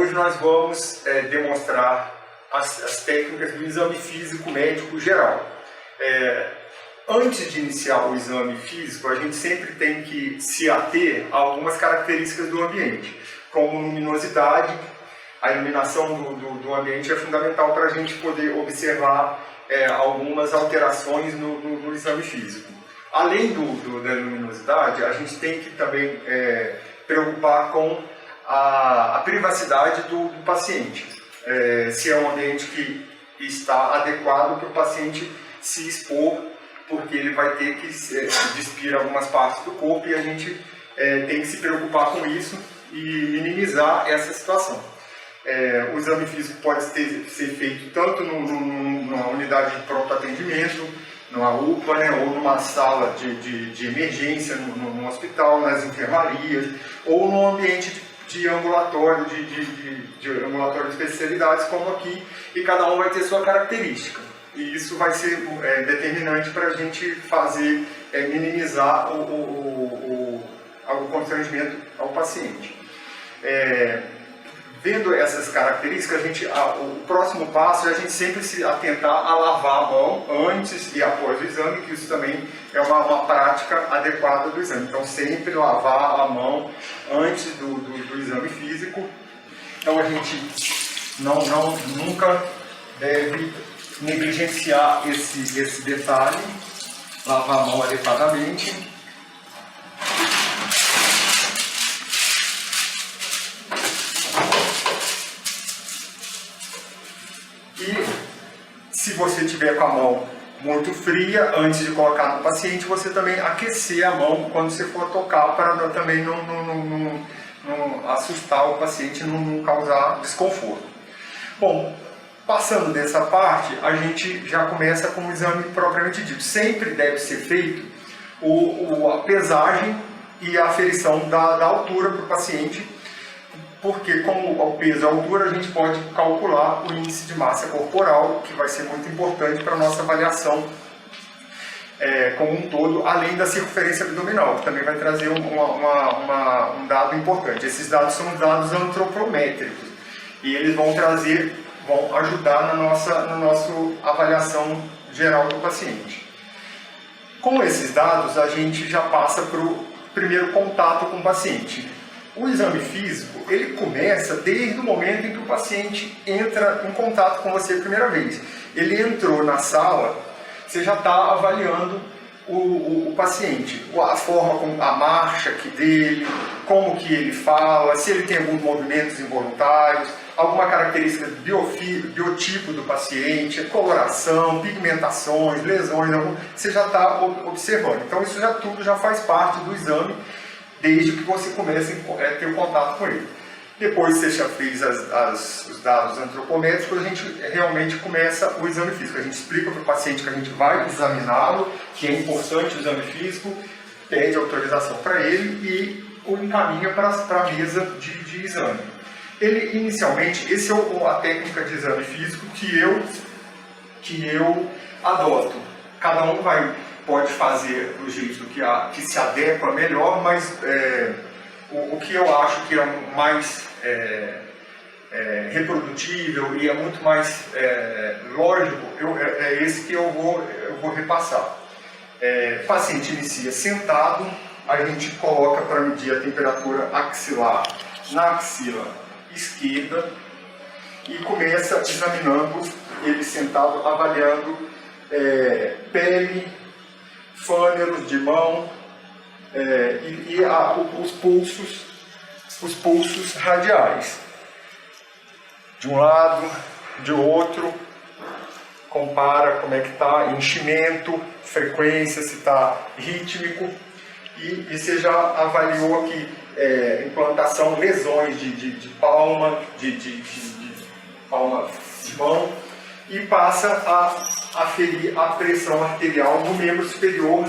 hoje nós vamos demonstrar as técnicas do exame físico médico geral. Antes de iniciar o exame físico, a gente sempre tem que se ater a algumas características do ambiente, como luminosidade. A iluminação do ambiente é fundamental para a gente poder observar algumas alterações no exame físico. Além da luminosidade, a gente tem que também preocupar com a privacidade do paciente. Se é um ambiente que está adequado para o paciente se expor, porque ele vai ter que despir algumas partes do corpo e a gente tem que se preocupar com isso e minimizar essa situação. O exame físico pode ser feito tanto numa unidade de pronto atendimento, numa UPA, né, ou numa sala de emergência no hospital, nas enfermarias, ou num ambiente de ambulatório, de ambulatório de especialidades, como aqui, e cada um vai ter sua característica. E isso vai ser determinante para a gente fazer, minimizar o constrangimento ao paciente. Vendo essas características, o próximo passo é a gente sempre se atentar a lavar a mão antes e após o exame, que isso também é uma prática adequada do exame. Então, sempre lavar a mão antes do exame físico. Então, a gente nunca deve negligenciar esse detalhe, lavar a mão adequadamente. E se você tiver com a mão muito fria, antes de colocar no paciente, você também aquecer a mão quando você for tocar, para também não assustar o paciente, não causar desconforto. Bom, passando dessa parte, a gente já começa com o exame propriamente dito. Sempre deve ser feito a pesagem e a aferição da altura para o paciente, porque com o peso e a altura a gente pode calcular o índice de massa corporal, que vai ser muito importante para a nossa avaliação como um todo, além da circunferência abdominal, que também vai trazer um dado importante. Esses dados são dados antropométricos e eles vão ajudar na nossa avaliação geral do paciente. Com esses dados, a gente já passa para o primeiro contato com o paciente. O exame físico, ele começa desde o momento em que o paciente entra em contato com você a primeira vez. Ele entrou na sala, você já está avaliando o paciente, a forma, a marcha dele, como que ele fala, se ele tem alguns movimentos involuntários, alguma característica biotipo do paciente, coloração, pigmentações, lesões, você já está observando. Então isso tudo já faz parte do exame, desde que você comece a ter o contato com ele. Depois que você já fez os dados antropométricos, a gente realmente começa o exame físico. A gente explica para o paciente que a gente vai examiná-lo, que é importante o exame físico, pede autorização para ele e o encaminha para a mesa de exame. Ele, inicialmente, essa é a técnica de exame físico que eu adoto. Cada um pode fazer do jeito que se adequa melhor, mas o que eu acho que é mais reprodutível e é muito mais lógico, é esse que eu vou repassar. O paciente inicia sentado, a gente coloca para medir a temperatura axilar na axila esquerda e começa examinando ele sentado, avaliando pele, fâneros de mão os pulsos radiais. De um lado, de outro, compara como é que está, enchimento, frequência, se está rítmico, e você já avaliou aqui implantação, lesões de palma, de palma de mão, e passa a aferir a pressão arterial no membro superior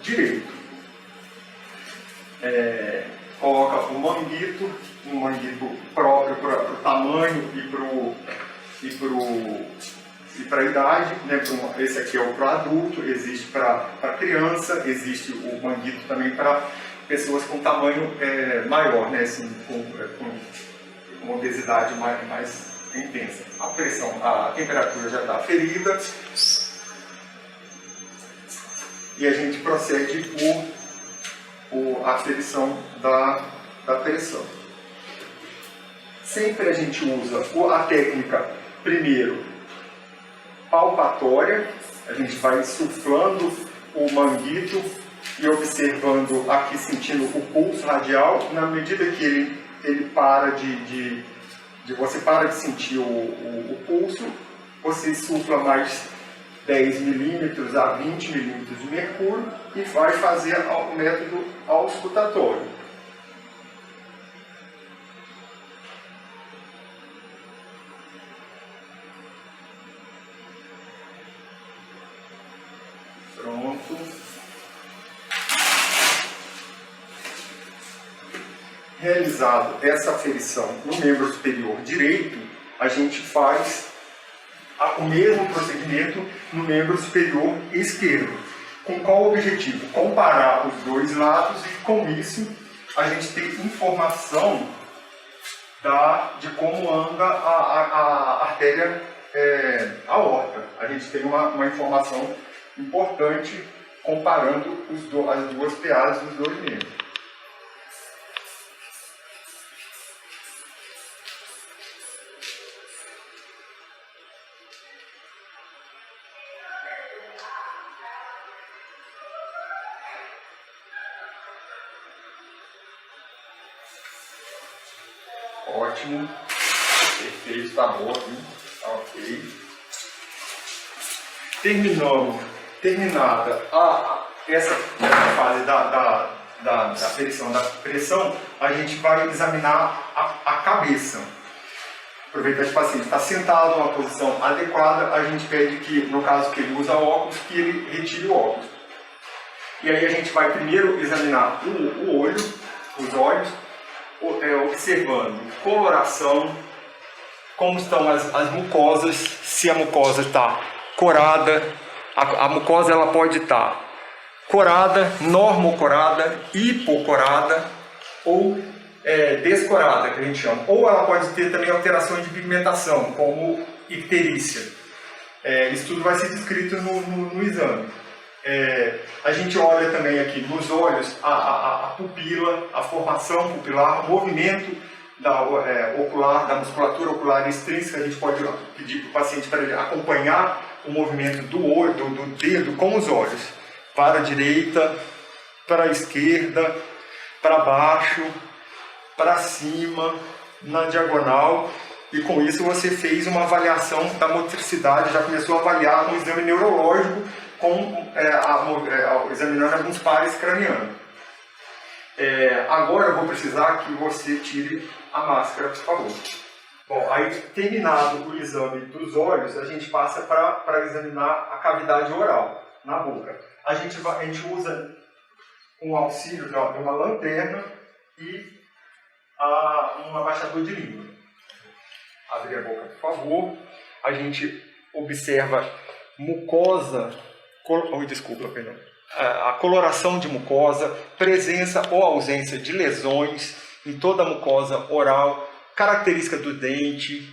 direito. Coloca um manguito próprio para o tamanho e para a idade, né? Esse aqui é o para adulto, existe para criança, existe o manguito também para pessoas com tamanho maior, né? Assim, uma obesidade mais intensa. A pressão, a temperatura já está ferida e a gente procede por aferição da pressão. Sempre a gente usa a técnica, primeiro, palpatória. A gente vai insuflando o manguito e observando aqui, sentindo o pulso radial. Na medida que ele para você para de sentir o pulso, você insufla mais 10 milímetros a 20 milímetros de mercúrio e vai fazer o método auscultatório. Pronto. Realizado essa aferição no membro superior direito, a gente faz o mesmo procedimento no membro superior esquerdo. Com qual objetivo? Comparar os dois lados e, com isso, a gente ter informação de como anda a artéria aorta. A gente tem uma informação importante comparando as duas PAs dos dois membros. Ótimo, perfeito, está bom, tá ok. Terminada essa fase da aferição da pressão, a gente vai examinar a cabeça. Aproveitar que o paciente está sentado numa posição adequada, a gente pede que, no caso que ele usa óculos, que ele retire o óculos. E aí a gente vai primeiro examinar o olho, os olhos, observando coloração, como estão as mucosas, se a mucosa está corada, a mucosa ela pode estar corada, normocorada, hipocorada ou descorada, que a gente chama. Ou ela pode ter também alterações de pigmentação, como icterícia. Isso tudo vai ser descrito no exame. A gente olha também aqui nos olhos a pupila, a formação pupilar, o movimento ocular, da musculatura ocular extrínseca. A gente pode pedir para o paciente para ele acompanhar o movimento do olho, do dedo com os olhos, para a direita, para a esquerda, para baixo, para cima, na diagonal. E com isso você fez uma avaliação da motricidade, já começou a avaliar com um exame neurológico, examinando alguns pares cranianos. Agora eu vou precisar que você tire a máscara, por favor. Bom, aí terminado o exame dos olhos, a gente passa para examinar a cavidade oral, na boca. A gente usa um auxílio de uma lanterna e um abaixador de língua. Abre a boca, por favor. A gente observa mucosa, a coloração de mucosa, presença ou ausência de lesões em toda a mucosa oral, característica do dente,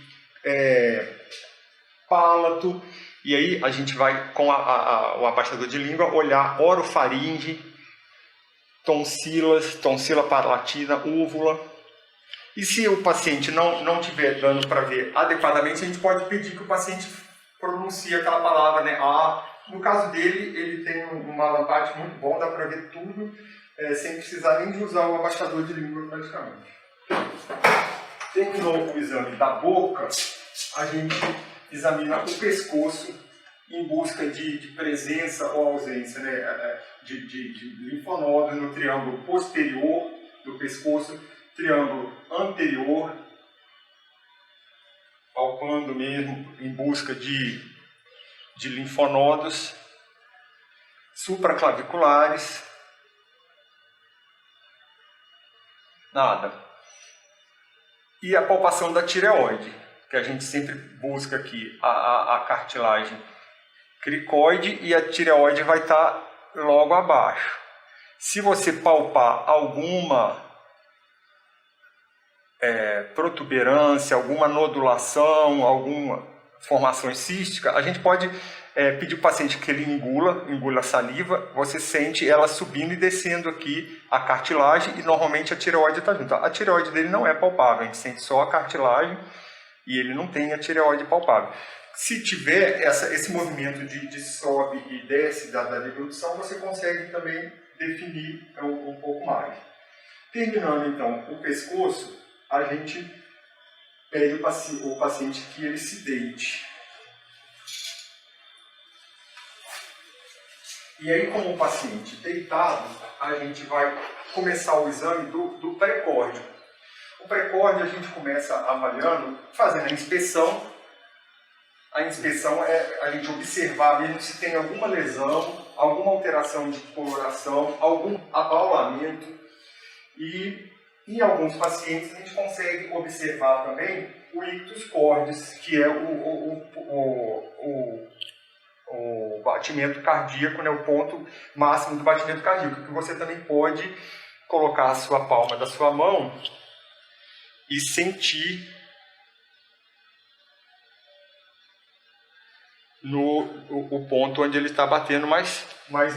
palato. E aí a gente vai, com o abaixador de língua, olhar orofaringe, tonsilas, tonsila palatina, úvula. E se o paciente não tiver dando para ver adequadamente, a gente pode pedir que o paciente pronuncie aquela palavra, né? No caso dele, ele tem uma lampate muito bom, dá para ver tudo, sem precisar nem de usar o abaixador de língua praticamente. Terminou o exame da boca, a gente examina o pescoço em busca de presença ou ausência, né? de linfonodos no triângulo posterior do pescoço, triângulo anterior, palpando mesmo em busca de linfonodos supraclaviculares. Nada. E a palpação da tireoide, que a gente sempre busca aqui a cartilagem cricoide, e a tireoide vai estar logo abaixo. Se você palpar alguma protuberância, alguma nodulação, alguma formação cística, a gente pode pedir para o paciente que ele engula a saliva, você sente ela subindo e descendo aqui a cartilagem e normalmente a tireoide está junto. A tireoide dele não é palpável, a gente sente só a cartilagem e ele não tem a tireoide palpável. Se tiver esse movimento de sobe e desce da deglutição, você consegue também definir um pouco mais. Terminando então o pescoço, a gente pede o paciente que ele se deite. E aí, como o paciente deitado, a gente vai começar o exame do pré-córdio. O pré-córdio a gente começa avaliando, fazendo a inspeção. A inspeção é a gente observar mesmo se tem alguma lesão, alguma alteração de coloração, algum abaulamento. E em alguns pacientes a gente consegue observar também o ictus cordis, que é o batimento cardíaco, né, o ponto máximo do batimento cardíaco, que você também pode colocar a sua palma da sua mão e sentir o ponto onde ele está batendo mais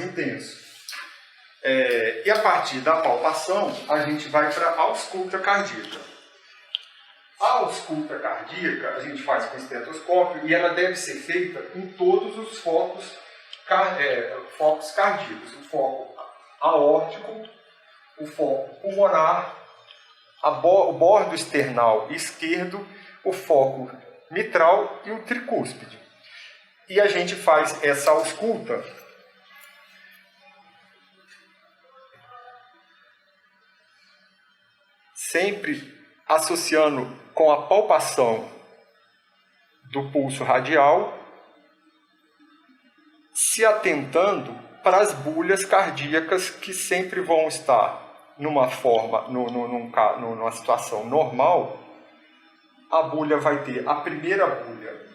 intenso. E a partir da palpação, a gente vai para a ausculta cardíaca. A ausculta cardíaca a gente faz com estetoscópio e ela deve ser feita em todos os focos cardíacos. O foco aórtico, o foco pulmonar, o bordo external esquerdo, o foco mitral e o tricúspide. E a gente faz essa ausculta sempre associando com a palpação do pulso radial, se atentando para as bulhas cardíacas que sempre vão estar numa situação normal. A bulha vai ter a primeira bulha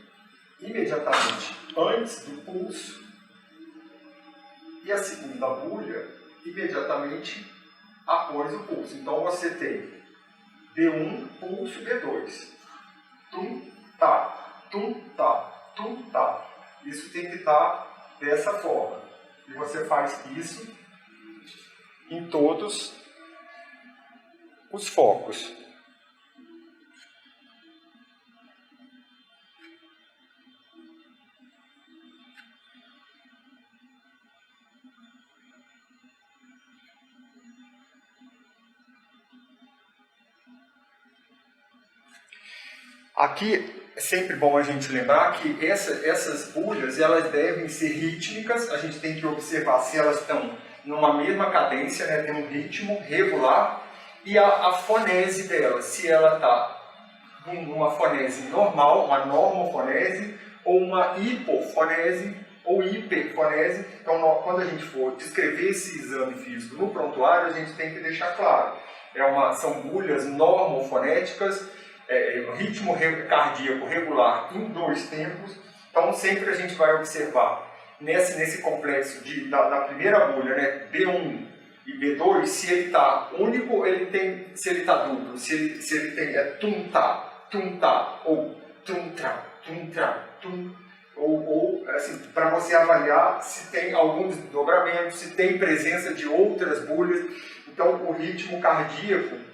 imediatamente antes do pulso e a segunda bulha imediatamente após o pulso. Então você tem B1, pulso, B2. Tum, tá, tum, tá, tum, tá. Isso tem que estar dessa forma. E você faz isso em todos os focos. Aqui é sempre bom a gente lembrar que essas bulhas elas devem ser rítmicas, a gente tem que observar se elas estão numa mesma cadência, né, tem um ritmo regular, e a fonese dela, se ela está numa fonese normal, uma normofonese, ou uma hipofonese, ou hiperfonese. Então, quando a gente for descrever esse exame físico no prontuário, a gente tem que deixar claro. São bulhas normofonéticas, ritmo cardíaco regular em 2 tempos. Então sempre a gente vai observar nesse complexo da primeira bulha, né, B1 e B2, se ele está único, se ele está duplo, se ele tem tum-tá, ou tum-tra, tum, ou assim, para você avaliar se tem algum desdobramento, se tem presença de outras bulhas. Então o ritmo cardíaco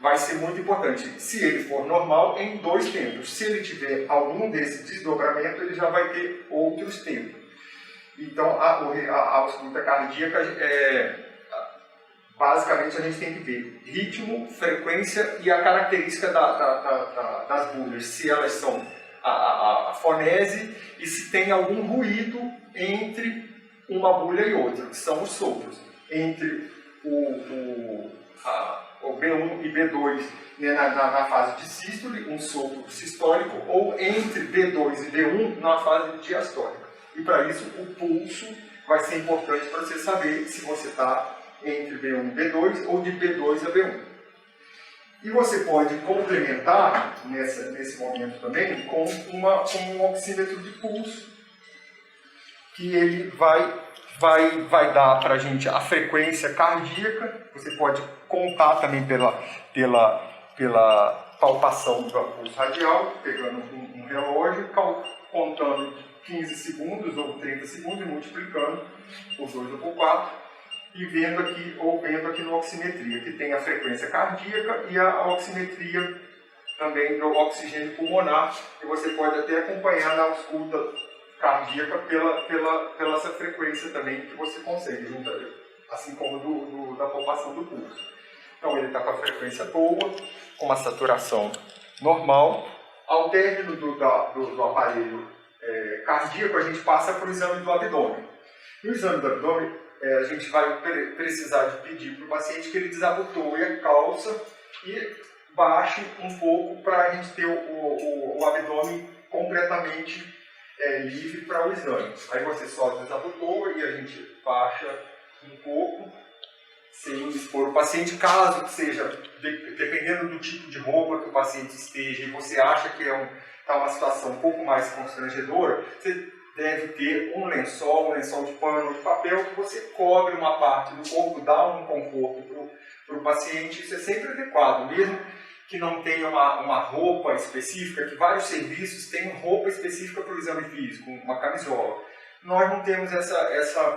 vai ser muito importante. Se ele for normal, em 2 tempos. Se ele tiver algum desse desdobramento, ele já vai ter outros tempos. Então, a ausculta cardíaca, basicamente, a gente tem que ver ritmo, frequência e a característica das bulhas. Se elas são a fonese e se tem algum ruído entre uma bulha e outra, que são os sopros. Entre o B1 e B2, né, na fase de sístole, um sopro sistólico, ou entre B2 e B1 na fase diastólica. E para isso o pulso vai ser importante para você saber se você está entre B1 e B2 ou de B2 a B1. E você pode complementar nesse momento também com um oxímetro de pulso, que ele vai dar para a gente a frequência cardíaca. Você pode contar também pela pela palpação do pulso radial, pegando um relógio, contando 15 segundos ou 30 segundos e multiplicando por 2 ou por 4 e vendo aqui no oximetria, que tem a frequência cardíaca e a oximetria também do oxigênio pulmonar, e você pode até acompanhar na ausculta cardíaca pela essa frequência também que você consegue, assim como da palpação do pulso. Então ele está com a frequência boa, com uma saturação normal. Ao término do aparelho cardíaco, a gente passa para o exame do abdômen. No exame do abdômen, a gente vai precisar de pedir para o paciente que ele desabotoe a calça e baixe um pouco para a gente ter o abdômen completamente livre para o exame. Aí você só desabotoa e a gente baixa um pouco, sem expor o paciente, caso seja, dependendo do tipo de roupa que o paciente esteja e você acha que está uma situação um pouco mais constrangedora, você deve ter um lençol de pano ou de papel que você cobre uma parte do corpo, dá um conforto para o paciente. Isso é sempre adequado, mesmo que não tenha uma roupa específica, que vários serviços têm roupa específica para o exame físico, uma camisola. Nós não temos essa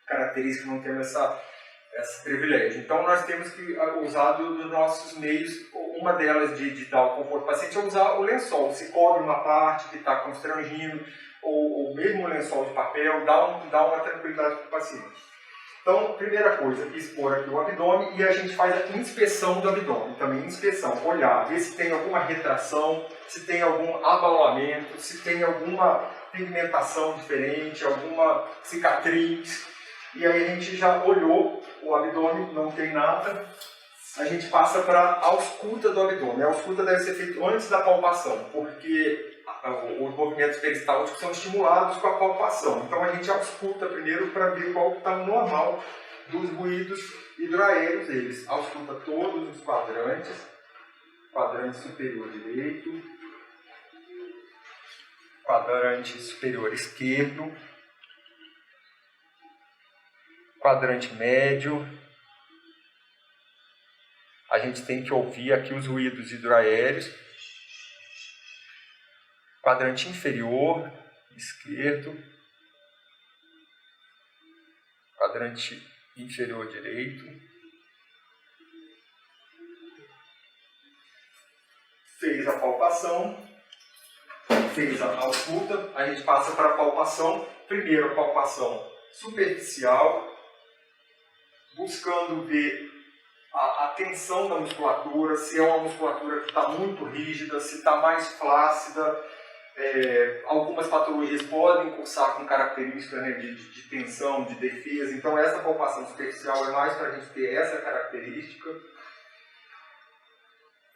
característica, não temos esse privilégio. Então nós temos que usar dos nossos meios, uma delas de dar o conforto ao paciente é usar o lençol. Se cobre uma parte que está constrangindo, ou mesmo o lençol de papel, dá uma tranquilidade para o paciente. Então, primeira coisa, expor aqui o abdômen e a gente faz a inspeção do abdômen. Também inspeção, olhar, ver se tem alguma retração, se tem algum abaulamento, se tem alguma pigmentação diferente, alguma cicatriz. E aí a gente já olhou o abdômen, não tem nada, a gente passa para a ausculta do abdômen. A ausculta deve ser feita antes da palpação, porque os movimentos peristálticos são estimulados com a palpação. Então a gente ausculta primeiro para ver qual está o normal dos ruídos hidroaéreos deles. Ausculta todos os quadrantes, quadrante superior direito, quadrante superior esquerdo, quadrante médio. A gente tem que ouvir aqui os ruídos hidroaéreos. Quadrante inferior, esquerdo. Quadrante inferior direito. Fez a palpação, fez a ausculta, a gente passa para a palpação. Primeiro a palpação superficial, buscando ver a tensão da musculatura, se é uma musculatura que está muito rígida, se está mais flácida. Algumas patologias podem cursar com características, né, de tensão, de defesa. Então essa palpação superficial é mais para a gente ter essa característica.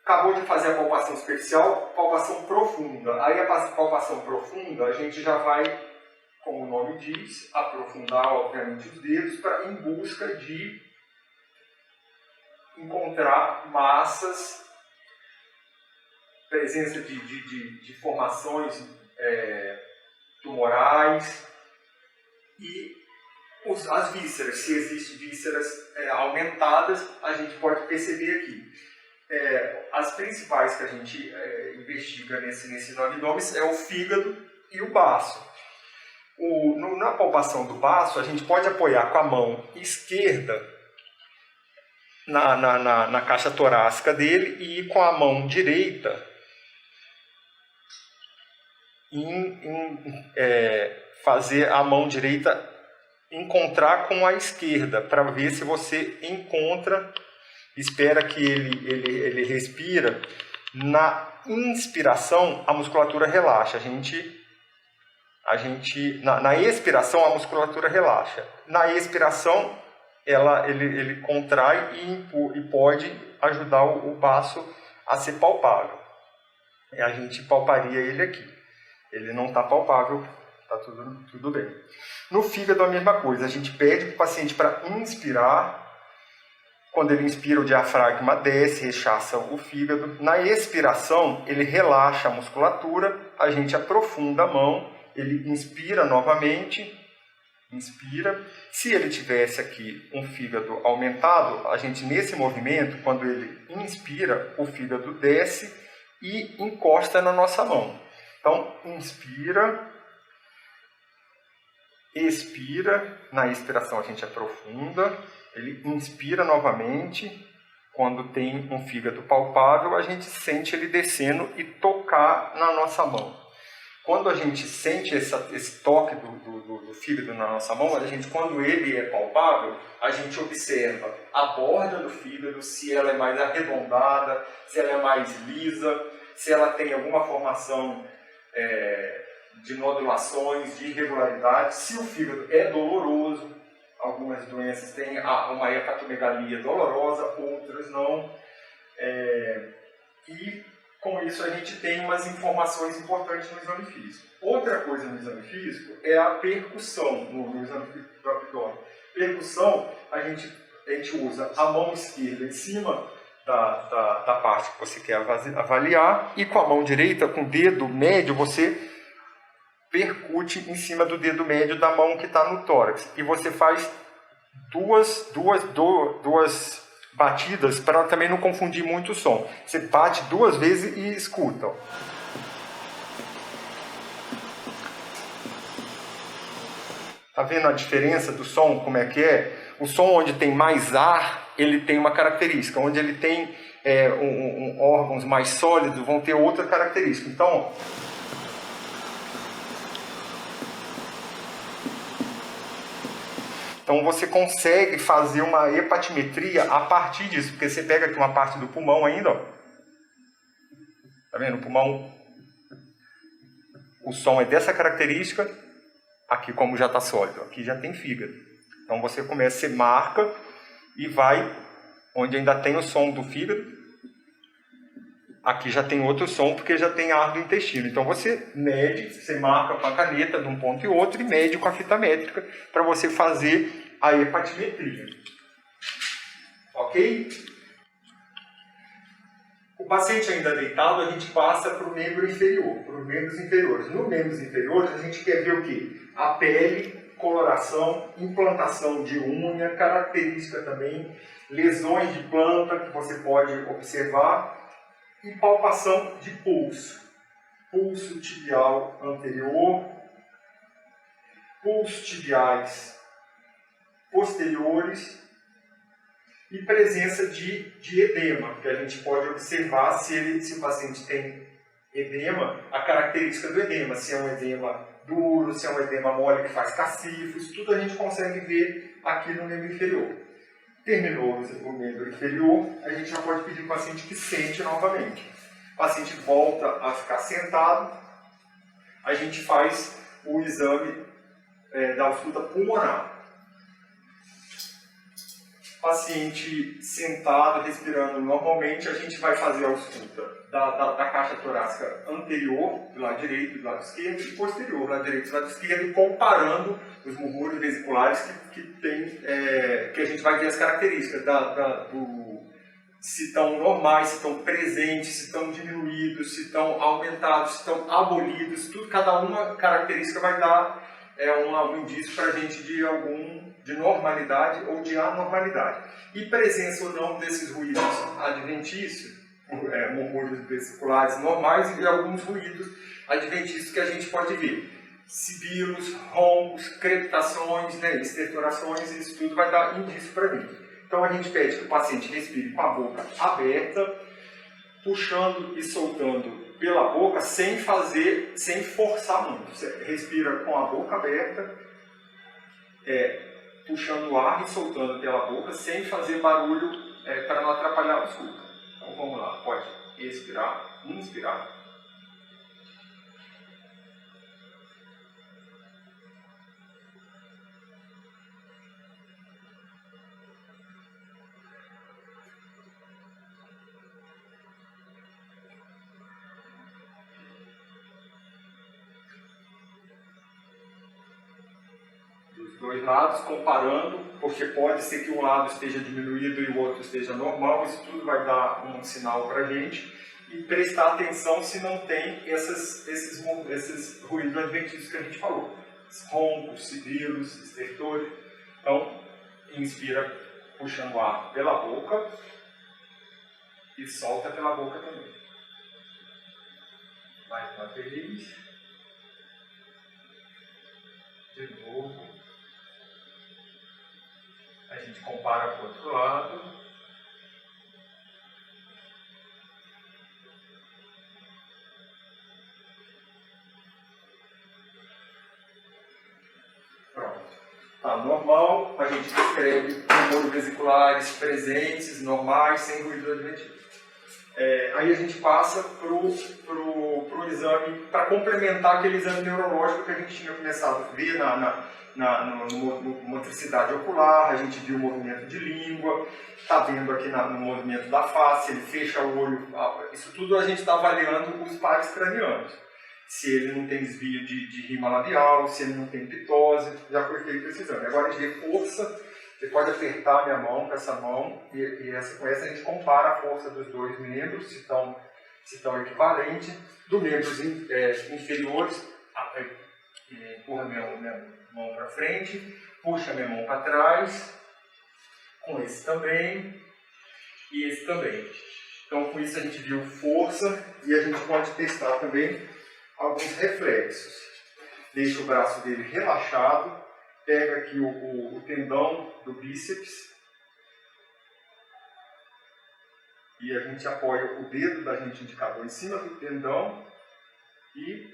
Acabou de fazer a palpação superficial, palpação profunda. Aí a palpação profunda a gente já vai, como o nome diz, aprofundar obviamente os dedos em busca de encontrar massas, presença de formações tumorais e as vísceras. Se existem vísceras aumentadas, a gente pode perceber aqui. As principais que a gente investiga nesse abdômen é o fígado e o baço. Na palpação do baço, a gente pode apoiar com a mão esquerda na caixa torácica dele e com a mão direita fazer a mão direita encontrar com a esquerda, para ver se você encontra, espera que ele respira. Na inspiração, a musculatura relaxa. Na expiração, a musculatura relaxa. Na expiração, ele contrai e pode ajudar o baço a ser palpável. A gente palparia ele aqui. Ele não está palpável, está tudo bem. No fígado, a mesma coisa. A gente pede para o paciente para inspirar. Quando ele inspira, o diafragma desce, rechaça o fígado. Na expiração, ele relaxa a musculatura. A gente aprofunda a mão. Ele inspira novamente inspira. Se ele tivesse aqui um fígado aumentado, a gente nesse movimento, quando ele inspira, o fígado desce e encosta na nossa mão. Então, inspira, expira, na expiração a gente aprofunda, ele inspira novamente. Quando tem um fígado palpável, a gente sente ele descendo e tocar na nossa mão. Quando a gente sente esse toque do fígado na nossa mão, quando ele é palpável, a gente observa a borda do fígado, se ela é mais arredondada, se ela é mais lisa, se ela tem alguma formação de nodulações, de irregularidades, se o fígado é doloroso. Algumas doenças têm uma hepatomegalia dolorosa, outras não. E com isso a gente tem umas informações importantes no exame físico. Outra coisa no exame físico é a percussão no exame físico do abdômen. Percussão, a gente usa a mão esquerda em cima da parte que você quer avaliar e com a mão direita, com o dedo médio, você percute em cima do dedo médio da mão que está no tórax. E você faz duas batidas para também não confundir muito o som. Você bate 2 vezes e escuta. Tá vendo a diferença do som, como é que é? O som onde tem mais ar, ele tem uma característica. Onde ele tem órgãos mais sólidos, vão ter outra característica. Então, você consegue fazer uma hepatimetria a partir disso, porque você pega aqui uma parte do pulmão ainda, ó. Tá vendo? O pulmão, o som é dessa característica, aqui como já está sólido, aqui já tem fígado. Então você começa, você marca e vai onde ainda tem o som do fígado, aqui já tem outro som porque já tem ar do intestino. Então você mede, você marca com a caneta de um ponto e outro e mede com a fita métrica para você fazer a hepatimetria. Ok? O paciente ainda deitado, a gente passa para o membro inferior, para os membros inferiores. Nos membros inferiores, a gente quer ver o quê? A pele, coloração, implantação de unha, característica também, lesões de planta que você pode observar e palpação de pulso. Pulso tibial anterior, pulsos tibiais posteriores e presença de edema, que a gente pode observar se o paciente tem edema, a característica do edema, se é um edema duro, se é um edema mole que faz cacifo, isso tudo a gente consegue ver aqui no membro inferior. Terminou o membro inferior, a gente já pode pedir para o paciente que sente novamente. O paciente volta a ficar sentado, a gente faz o exame da ausculta pulmonar. Paciente sentado, respirando normalmente, a gente vai fazer a ausculta da caixa torácica anterior, do lado direito, do lado esquerdo, e posterior, do lado direito e do lado esquerdo, comparando os murmúrios vesiculares que a gente vai ver as características se estão normais, se estão presentes, se estão diminuídos, se estão aumentados, se estão abolidos, tudo, cada uma característica vai dar um indício para a gente de normalidade ou de anormalidade. E presença ou não desses ruídos adventícios, murmúrios vesiculares normais e alguns ruídos adventícios que a gente pode ver. Sibilos, roncos, crepitações, estertorações, isso tudo vai dar indício para mim. Então a gente pede que o paciente respire com a boca aberta, puxando e soltando pela boca sem forçar muito. Você respira com a boca aberta, puxando o ar e soltando pela boca, sem fazer barulho para não atrapalhar a escuta. Então vamos lá, pode expirar, inspirar. Dois lados, comparando, porque pode ser que um lado esteja diminuído e o outro esteja normal, isso tudo vai dar um sinal para a gente, e prestar atenção se não tem esses ruídos adventícios que a gente falou. roncos, sibilos, estertores. Então, inspira puxando o ar pela boca e solta pela boca também. Mais uma vez. De novo. A gente compara com o outro lado. Tá normal, a gente descreve tremores vesiculares presentes, normais, sem ruído adventivo. Aí a gente passa pro exame, para complementar aquele exame neurológico que a gente tinha começado a ver no motricidade ocular, a gente viu o movimento de língua, está vendo aqui no movimento da face, ele fecha o olho, isso tudo a gente está avaliando os pares cranianos. Se ele não tem desvio de rima labial, se ele não tem pitose, já foi feito esse exame. Agora a gente vê força, você pode apertar a minha mão com essa mão, e com essa a gente compara a força dos dois membros, se estão equivalentes, dos membros inferiores, empurra minha mão para frente, puxa minha mão para trás, com esse também, e esse também. Então com isso a gente viu força, e a gente pode testar também alguns reflexos. Deixa o braço dele relaxado, pega aqui o tendão do bíceps e a gente apoia o dedo da gente indicador em cima do tendão e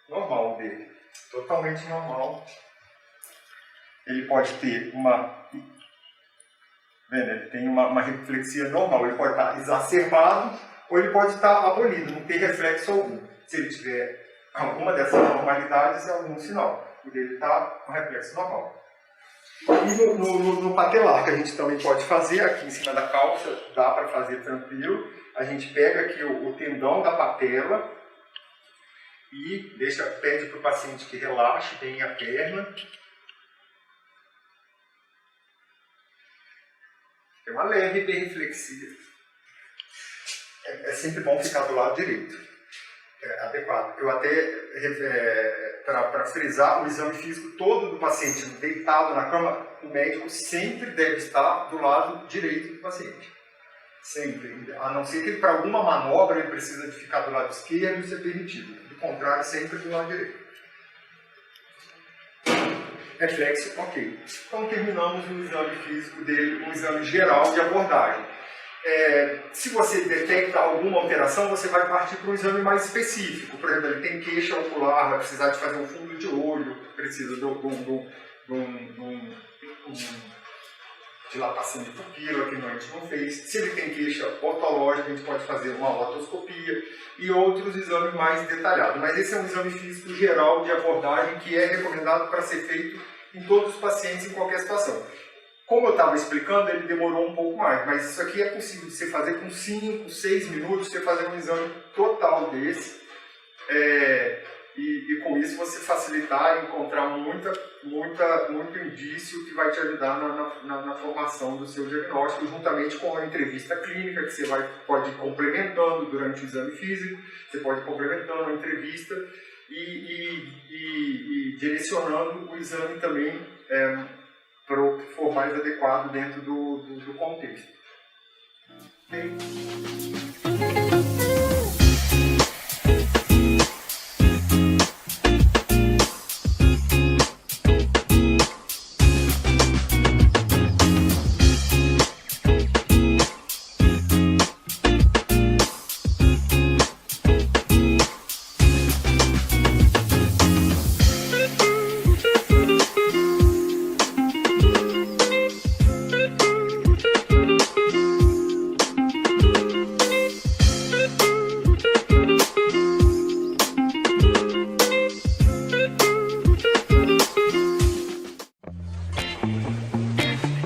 normal dele, totalmente normal. Ele pode ter ele tem uma reflexia normal, ele pode estar exacerbado ou ele pode estar abolido, não ter reflexo algum. Se ele tiver alguma dessas normalidades, é algum sinal. O dele está com reflexo normal. E no patelar, que a gente também pode fazer, aqui em cima da calça, dá para fazer tranquilo. A gente pega aqui o tendão da patela e pede para o paciente que relaxe bem a perna. É uma leve hiperreflexia. É sempre bom ficar do lado direito. Adequado. Eu até, para frisar, o exame físico todo do paciente deitado na cama, o médico sempre deve estar do lado direito do paciente. Sempre. A não ser que para alguma manobra ele precisa de ficar do lado esquerdo, isso é permitido. Do contrário, sempre do lado direito. Reflexo, ok. Então terminamos o exame físico dele, um exame geral de abordagem. Se você detecta alguma alteração, você vai partir para um exame mais específico. Por exemplo, ele tem queixa ocular, vai precisar de fazer um fundo de olho, precisa de dilatação de pupila, que a gente não fez. Se ele tem queixa ortológica, a gente pode fazer uma otoscopia e outros exames mais detalhados. Mas esse é um exame físico geral de abordagem que é recomendado para ser feito em todos os pacientes em qualquer situação. Como eu estava explicando, ele demorou um pouco mais, mas isso aqui é possível de você fazer com 5, 6 minutos, você fazer um exame total desse, e com isso você facilitar e encontrar muito indício que vai te ajudar na formação do seu diagnóstico, juntamente com a entrevista clínica, que você pode ir complementando durante o exame físico, você pode ir complementando a entrevista e direcionando o exame também para o que for mais adequado dentro do contexto. Okay.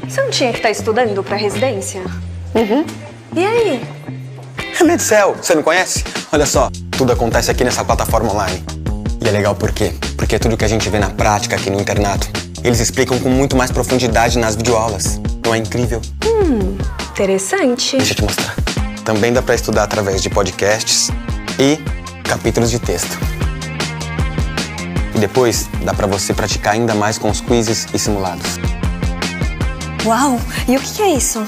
Você não tinha que estar estudando para residência? Uhum. E aí? Medcel, você não conhece? Olha só, tudo acontece aqui nessa plataforma online. E é legal por quê? Porque é tudo que a gente vê na prática aqui no internato. Eles explicam com muito mais profundidade nas videoaulas. Não é incrível? Interessante. Deixa eu te mostrar. Também dá para estudar através de podcasts e capítulos de texto. E depois, dá pra você praticar ainda mais com os quizzes e simulados. Uau! E o que é isso?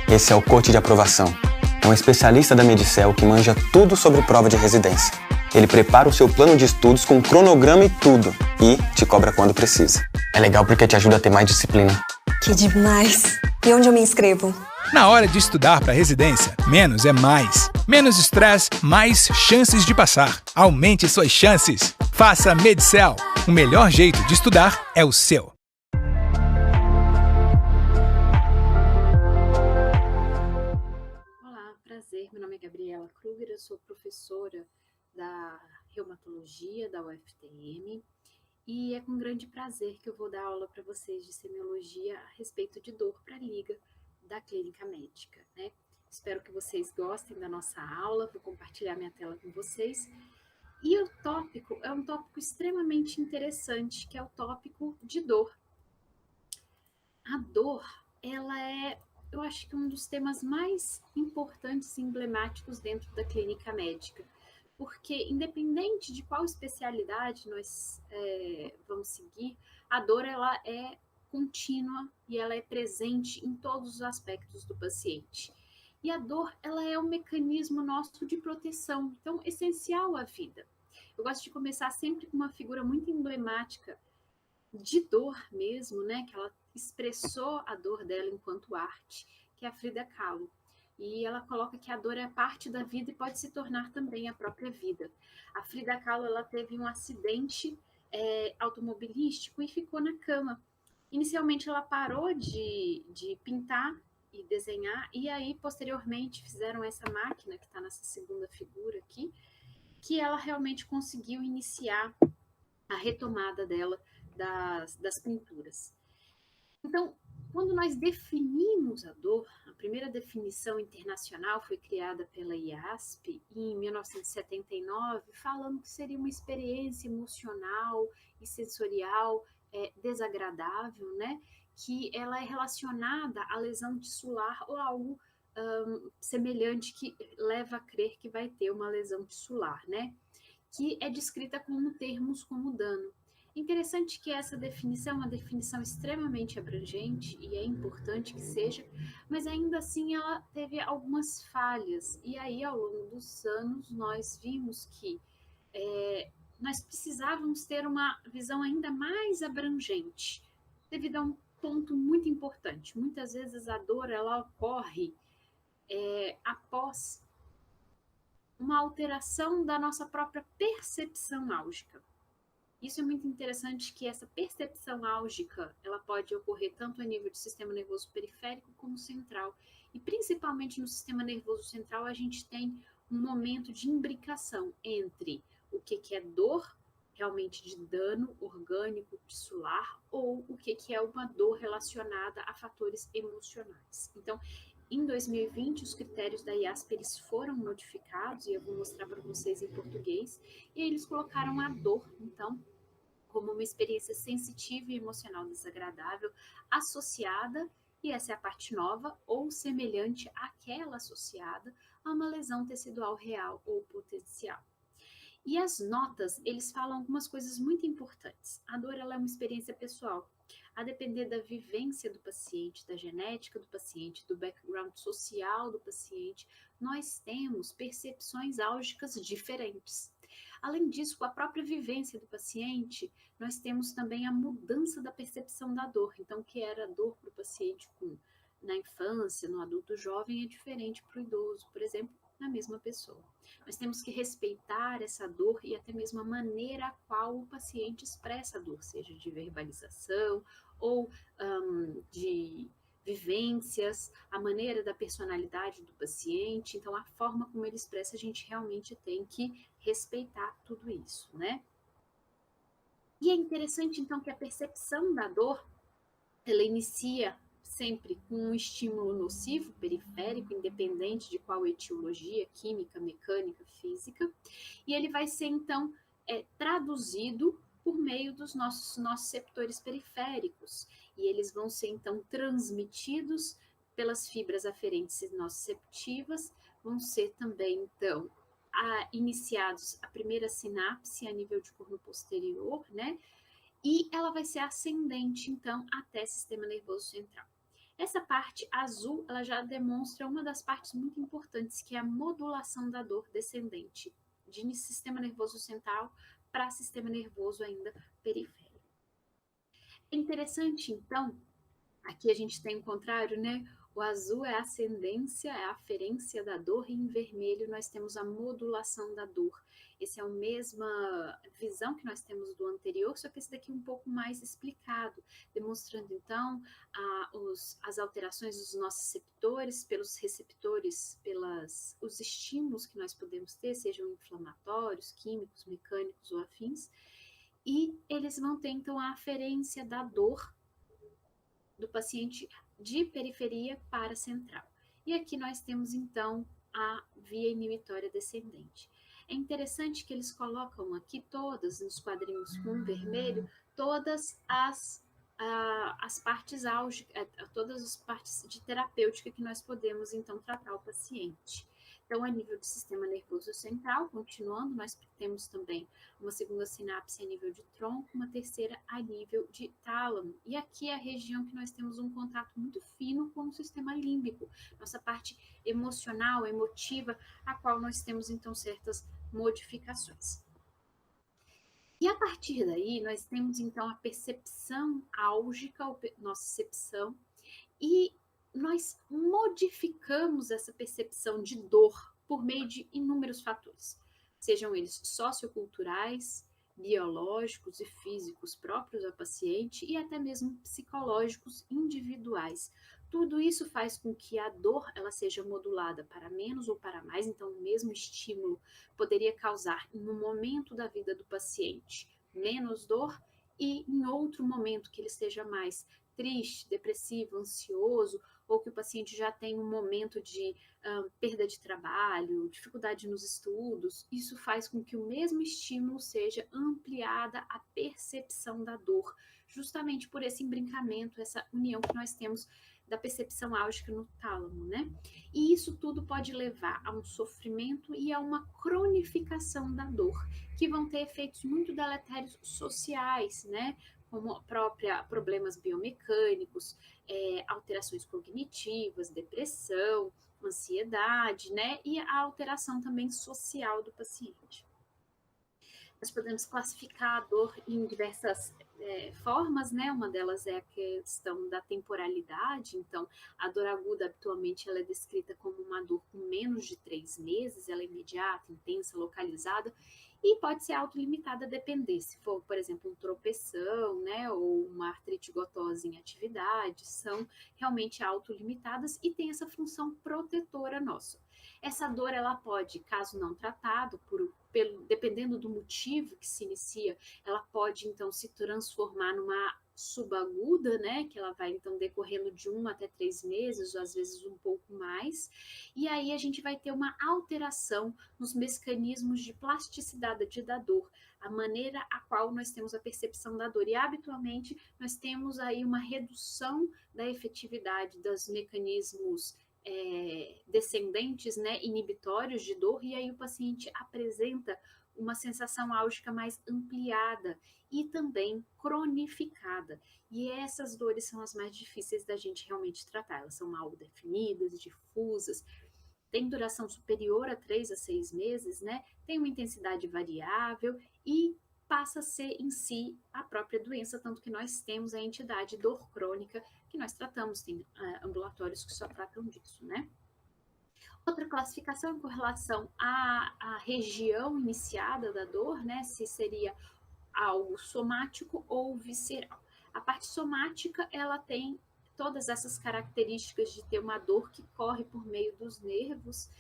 Esse é o coach de aprovação. É um especialista da Medicel que manja tudo sobre prova de residência. Ele prepara o seu plano de estudos com cronograma e tudo. E te cobra quando precisa. É legal porque te ajuda a ter mais disciplina. Que demais! E onde eu me inscrevo? Na hora de estudar para residência, menos é mais. Menos estresse, mais chances de passar. Aumente suas chances. Faça Medicel. O melhor jeito de estudar é o seu. Olá, prazer. Meu nome é Gabriela Kruger, eu sou professora da reumatologia da UFTM e é com grande prazer que eu vou dar aula para vocês de semiologia a respeito de dor para a liga da clínica médica, né? Espero que vocês gostem da nossa aula, vou compartilhar minha tela com vocês. E o tópico é um tópico extremamente interessante, que é o tópico de dor. A dor, ela é, eu acho que um dos temas mais importantes e emblemáticos dentro da clínica médica, porque independente de qual especialidade nós vamos seguir, a dor ela é contínua e ela é presente em todos os aspectos do paciente. E a dor, ela é um mecanismo nosso de proteção, então essencial à vida. Eu gosto de começar sempre com uma figura muito emblemática de dor mesmo, né? Que ela expressou a dor dela enquanto arte, que é a Frida Kahlo. E ela coloca que a dor é parte da vida e pode se tornar também a própria vida. A Frida Kahlo, ela teve um acidente automobilístico e ficou na cama. Inicialmente ela parou de pintar e desenhar, e aí posteriormente fizeram essa máquina que está nessa segunda figura aqui, que ela realmente conseguiu iniciar a retomada dela das pinturas. Então, quando nós definimos a dor, a primeira definição internacional foi criada pela IASP em 1979, falando que seria uma experiência emocional e sensorial desagradável, né? Que ela é relacionada à lesão tissular ou algo semelhante que leva a crer que vai ter uma lesão tissular, né? Que é descrita como termos como dano. Interessante que essa definição é uma definição extremamente abrangente e é importante que seja, mas ainda assim ela teve algumas falhas. E aí, ao longo dos anos, nós vimos que nós precisávamos ter uma visão ainda mais abrangente, devido a um ponto muito importante. Muitas vezes a dor ela ocorre após uma alteração da nossa própria percepção álgica. Isso é muito interessante, que essa percepção álgica ela pode ocorrer tanto a nível do sistema nervoso periférico como central. E principalmente no sistema nervoso central a gente tem um momento de imbricação entre o que é dor realmente de dano orgânico tissular ou o que é uma dor relacionada a fatores emocionais. Então, em 2020, os critérios da IASP eles foram modificados, e eu vou mostrar para vocês em português, e eles colocaram a dor, então, como uma experiência sensitiva e emocional desagradável associada, e essa é a parte nova, ou semelhante àquela associada a uma lesão tecidual real ou potencial. E as notas, eles falam algumas coisas muito importantes. A dor ela é uma experiência pessoal. A depender da vivência do paciente, da genética do paciente, do background social do paciente, nós temos percepções álgicas diferentes. Além disso, com a própria vivência do paciente, nós temos também a mudança da percepção da dor. Então, o que era dor para o paciente na infância, no adulto jovem, é diferente para o idoso, por exemplo, na mesma pessoa. Nós temos que respeitar essa dor e até mesmo a maneira a qual o paciente expressa a dor, seja de verbalização ou de vivências, a maneira da personalidade do paciente. Então, a forma como ele expressa, a gente realmente tem que respeitar tudo isso, né? E é interessante, então, que a percepção da dor, ela inicia sempre com um estímulo nocivo, periférico, independente de qual etiologia, química, mecânica, física, e ele vai ser, então, traduzido por meio dos nossos nociceptores periféricos, e eles vão ser, então, transmitidos pelas fibras aferentes nociceptivas, vão ser também, então, iniciados a primeira sinapse a nível de corno posterior, né? E ela vai ser ascendente, então, até sistema nervoso central. Essa parte azul, ela já demonstra uma das partes muito importantes, que é a modulação da dor descendente, de sistema nervoso central para sistema nervoso ainda periférico. É interessante, então, aqui a gente tem o contrário, né? O azul é a ascendência, é a aferência da dor, e em vermelho nós temos a modulação da dor. Essa é a mesma visão que nós temos do anterior, só que esse daqui é um pouco mais explicado, demonstrando então as alterações dos nossos receptores, pelos receptores, os estímulos que nós podemos ter, sejam inflamatórios, químicos, mecânicos ou afins, e eles vão ter então a aferência da dor do paciente de periferia para central. E aqui nós temos então a via inibitória descendente. É interessante que eles colocam aqui todas, nos quadrinhos com vermelho, todas as partes álgicas, todas as partes de terapêutica que nós podemos então tratar o paciente. Então, a nível do sistema nervoso central, continuando, nós temos também uma segunda sinapse a nível de tronco, uma terceira a nível de tálamo. E aqui é a região que nós temos um contato muito fino com o sistema límbico, nossa parte emocional, emotiva, a qual nós temos então certas modificações. E a partir daí, nós temos então a percepção álgica, nocicepção, e nós modificamos essa percepção de dor por meio de inúmeros fatores, sejam eles socioculturais, biológicos e físicos próprios ao paciente e até mesmo psicológicos individuais. Tudo isso faz com que a dor ela seja modulada para menos ou para mais, então o mesmo estímulo poderia causar em um momento da vida do paciente menos dor e em outro momento que ele esteja mais triste, depressivo, ansioso, ou que o paciente já tem um momento de perda de trabalho, dificuldade nos estudos, isso faz com que o mesmo estímulo seja ampliada a percepção da dor, justamente por esse embrincamento, essa união que nós temos da percepção álgica no tálamo, né? E isso tudo pode levar a um sofrimento e a uma cronificação da dor, que vão ter efeitos muito deletérios sociais, né? Como problemas biomecânicos, alterações cognitivas, depressão, ansiedade, né? E a alteração também social do paciente. Nós podemos classificar a dor em diversas formas, né? Uma delas é a questão da temporalidade. Então, a dor aguda, habitualmente, ela é descrita como uma dor com menos de 3 meses, ela é imediata, intensa, localizada, e pode ser autolimitada a depender, se for, por exemplo, um tropeção, né, ou uma artrite gotosa em atividade, são realmente autolimitadas e tem essa função protetora nossa. Essa dor, ela pode, caso não tratado, dependendo do motivo que se inicia, ela pode, então, se transformar numa subaguda, né, que ela vai, então, decorrendo de 1 até 3 meses, ou às vezes um pouco mais, e aí a gente vai ter uma alteração nos mecanismos de plasticidade da dor, a maneira a qual nós temos a percepção da dor, e habitualmente nós temos aí uma redução da efetividade dos mecanismos descendentes, né, inibitórios de dor, e aí o paciente apresenta uma sensação álgica mais ampliada e também cronificada. E essas dores são as mais difíceis da gente realmente tratar. Elas são mal definidas, difusas, tem duração superior a 3 a 6 meses, né? Tem uma intensidade variável e passa a ser em si a própria doença, tanto que nós temos a entidade dor crônica que nós tratamos, tem ambulatórios que só tratam disso, né? Outra classificação com relação à região iniciada da dor, né? Se seria algo somático ou visceral. A parte somática, ela tem todas essas características de ter uma dor que corre por meio dos nervos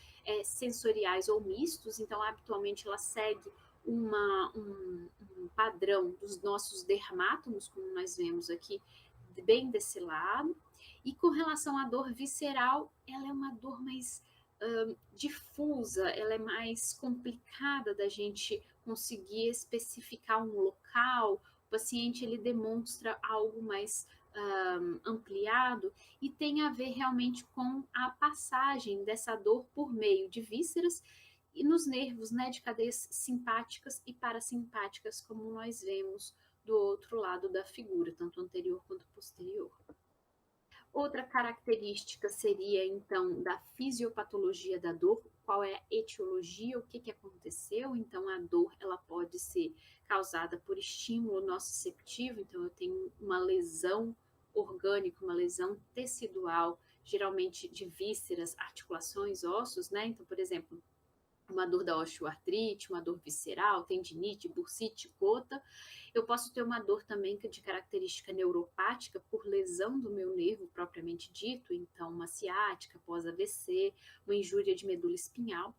sensoriais ou mistos, então habitualmente ela segue um padrão dos nossos dermátomos, como nós vemos aqui, bem desse lado. E com relação à dor visceral, ela é uma dor mais difusa, ela é mais complicada da gente conseguir especificar um local. O paciente ele demonstra algo mais ampliado e tem a ver realmente com a passagem dessa dor por meio de vísceras e nos nervos, né, de cadeias simpáticas e parasimpáticas, como nós vemos do outro lado da figura, tanto anterior quanto posterior. Outra característica seria, então, da fisiopatologia da dor, qual é a etiologia, o que aconteceu. Então, a dor ela pode ser causada por estímulo nociceptivo, então eu tenho uma lesão orgânica, uma lesão tecidual, geralmente de vísceras, articulações, ossos, né? Então, por exemplo, uma dor da osteoartrite, uma dor visceral, tendinite, bursite, gota. Eu posso ter uma dor também de característica neuropática por lesão do meu nervo propriamente dito, então uma ciática pós-AVC, uma injúria de medula espinhal.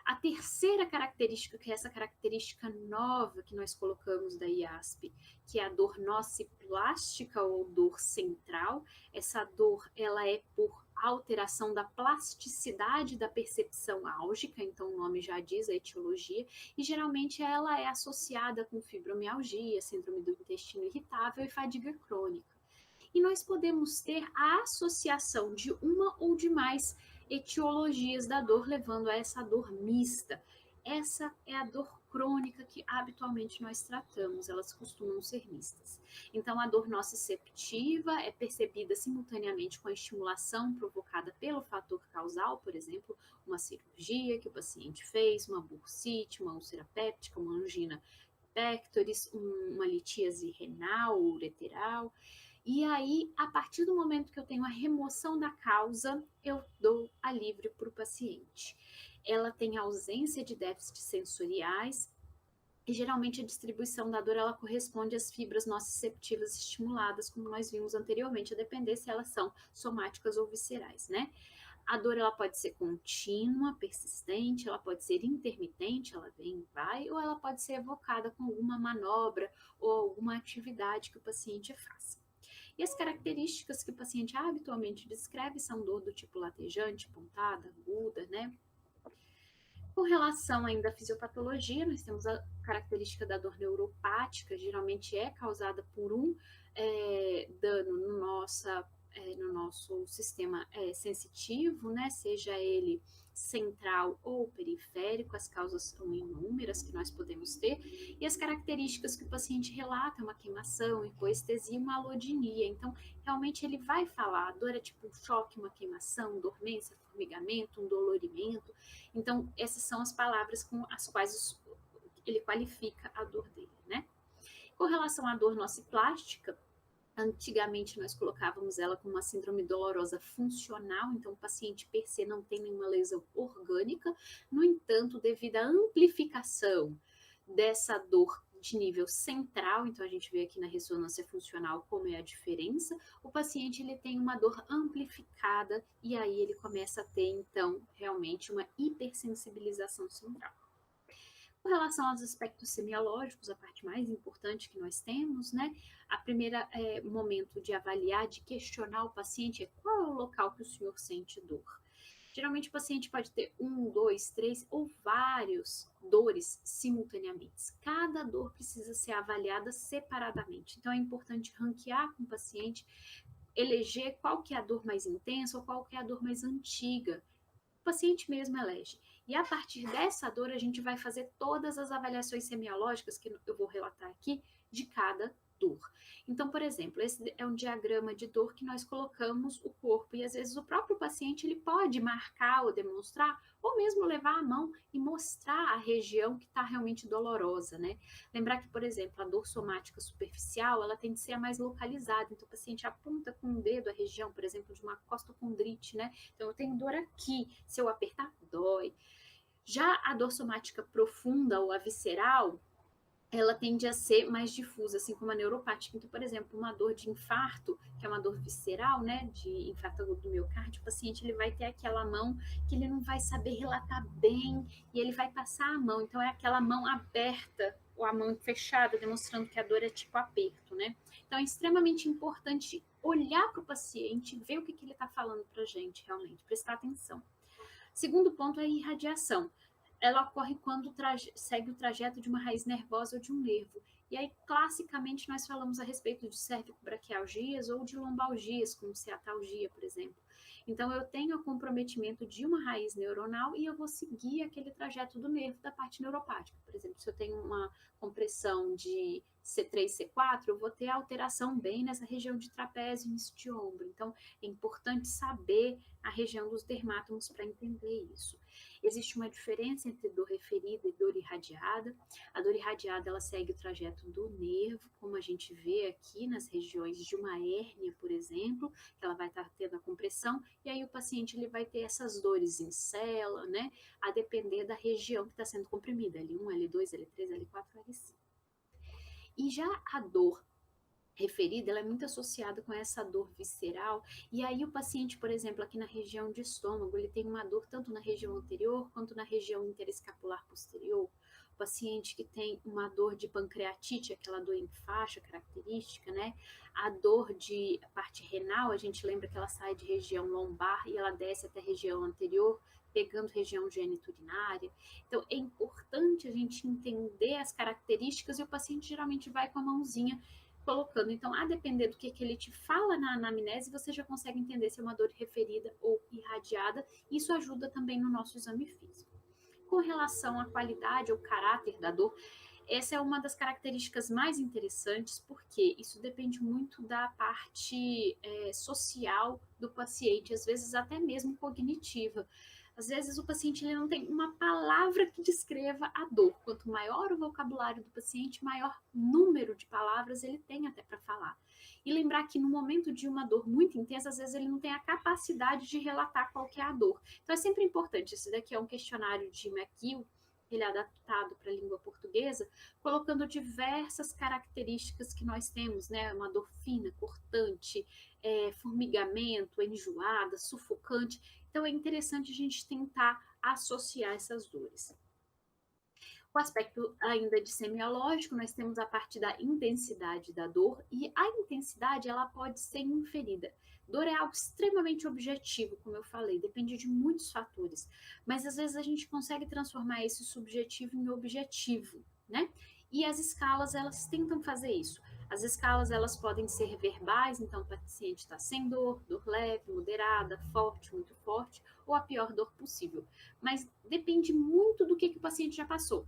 A terceira característica, que é essa característica nova que nós colocamos da IASP, que é a dor nociplástica ou dor central. Essa dor ela é por alteração da plasticidade da percepção álgica, então o nome já diz a etiologia, e geralmente ela é associada com fibromialgia, síndrome do intestino irritável e fadiga crônica. E nós podemos ter a associação de uma ou de mais etiologias da dor, levando a essa dor mista. Essa é a dor crônica que habitualmente nós tratamos, elas costumam ser mistas. Então, a dor nociceptiva é percebida simultaneamente com a estimulação provocada pelo fator causal, por exemplo, uma cirurgia que o paciente fez, uma bursite, uma úlcera péptica, uma angina pectoris, uma litíase renal ou ureteral. E aí, a partir do momento que eu tenho a remoção da causa, eu dou alívio para o paciente. Ela tem ausência de déficits sensoriais e geralmente a distribuição da dor ela corresponde às fibras nociceptivas estimuladas, como nós vimos anteriormente, a depender se elas são somáticas ou viscerais, né? A dor ela pode ser contínua, persistente, ela pode ser intermitente, ela vem e vai, ou ela pode ser evocada com alguma manobra ou alguma atividade que o paciente faça. E as características que o paciente habitualmente descreve são dor do tipo latejante, pontada, aguda, né? Com relação ainda à fisiopatologia, nós temos a característica da dor neuropática, geralmente é causada por um dano no nosso sistema sensitivo, né? Seja ele central ou periférico, as causas são inúmeras que nós podemos ter, e as características que o paciente relata, uma queimação, hipoestesia, uma alodinia. Então, realmente ele vai falar, a dor é tipo um choque, uma queimação, dormência, formigamento, um dolorimento. Então, essas são as palavras com as quais ele qualifica a dor dele, né? Com relação à dor nociplástica, antigamente nós colocávamos ela como uma síndrome dolorosa funcional, então o paciente per se não tem nenhuma lesão orgânica, no entanto, devido à amplificação dessa dor de nível central, então a gente vê aqui na ressonância funcional como é a diferença, o paciente ele tem uma dor amplificada e aí ele começa a ter então realmente uma hipersensibilização central. Com relação aos aspectos semiológicos, a parte mais importante que nós temos, né? A primeira momento de avaliar, de questionar o paciente é qual é o local que o senhor sente dor. Geralmente o paciente pode ter 1, 2, 3 ou vários dores simultaneamente. Cada dor precisa ser avaliada separadamente. Então é importante ranquear com o paciente, eleger qual que é a dor mais intensa ou qual que é a dor mais antiga. O paciente mesmo elege. E a partir dessa dor, a gente vai fazer todas as avaliações semiológicas que eu vou relatar aqui de cada dor. Então, por exemplo, esse é um diagrama de dor que nós colocamos o corpo e às vezes o próprio paciente ele pode marcar ou demonstrar ou mesmo levar a mão e mostrar a região que está realmente dolorosa, né? Lembrar que, por exemplo, a dor somática superficial, ela tem que ser a mais localizada. Então, o paciente aponta com o dedo a região, por exemplo, de uma costocondrite, né? Então, eu tenho dor aqui. Se eu apertar, dói. Já a dor somática profunda ou a visceral, ela tende a ser mais difusa, assim como a neuropática. Então, por exemplo, uma dor de infarto, que é uma dor visceral, né, de infarto agudo do miocárdio, o paciente ele vai ter aquela mão que ele não vai saber relatar bem e ele vai passar a mão. Então, é aquela mão aberta ou a mão fechada, demonstrando que a dor é tipo aperto, né? Então, é extremamente importante olhar para o paciente, ver o que ele está falando para a gente realmente, prestar atenção. Segundo ponto é a irradiação. Ela ocorre quando segue o trajeto de uma raiz nervosa ou de um nervo. E aí, classicamente, nós falamos a respeito de cérvico-braquialgias ou de lombalgias, como ciatalgia, por exemplo. Então, eu tenho o comprometimento de uma raiz neuronal e eu vou seguir aquele trajeto do nervo da parte neuropática. Por exemplo, se eu tenho uma compressão de C3, C4, eu vou ter alteração bem nessa região de trapézio, início de ombro. Então, é importante saber a região dos dermátomos para entender isso. Existe uma diferença entre dor referida e dor irradiada. A dor irradiada, ela segue o trajeto do nervo, como a gente vê aqui nas regiões de uma hérnia, por exemplo, que ela vai estar tendo a compressão, e aí o paciente ele vai ter essas dores em célula, né, a depender da região que está sendo comprimida, L1, L2, L3, L4, L5. E já a dor referida, ela é muito associada com essa dor visceral, e aí o paciente, por exemplo, aqui na região de estômago, ele tem uma dor tanto na região anterior quanto na região interescapular posterior. O paciente que tem uma dor de pancreatite, aquela dor em faixa característica, né? A dor de parte renal, a gente lembra que ela sai de região lombar e ela desce até a região anterior, pegando região geniturinária. Então, é importante a gente entender as características e o paciente geralmente vai com a mãozinha colocando. Então, a depender do que ele te fala na anamnese, você já consegue entender se é uma dor referida ou irradiada. Isso ajuda também no nosso exame físico. Com relação à qualidade ou caráter da dor, essa é uma das características mais interessantes, porque isso depende muito da parte social do paciente, às vezes até mesmo cognitiva. Às vezes o paciente ele não tem uma palavra que descreva a dor. Quanto maior o vocabulário do paciente, maior número de palavras ele tem até para falar. E lembrar que no momento de uma dor muito intensa, às vezes ele não tem a capacidade de relatar qual que é a dor. Então é sempre importante, esse daqui é um questionário de McGill, ele é adaptado para a língua portuguesa, colocando diversas características que nós temos, né? Uma dor fina, cortante, formigamento, enjoada, sufocante. Então, é interessante a gente tentar associar essas dores. O aspecto ainda de semiológico, nós temos a parte da intensidade da dor, e a intensidade ela pode ser inferida. Dor é algo extremamente objetivo, como eu falei, depende de muitos fatores, mas às vezes a gente consegue transformar esse subjetivo em objetivo, né? E as escalas, elas tentam fazer isso. As escalas, elas podem ser verbais, então o paciente está sem dor, dor leve, moderada, forte, muito forte, ou a pior dor possível. Mas depende muito do que o paciente já passou.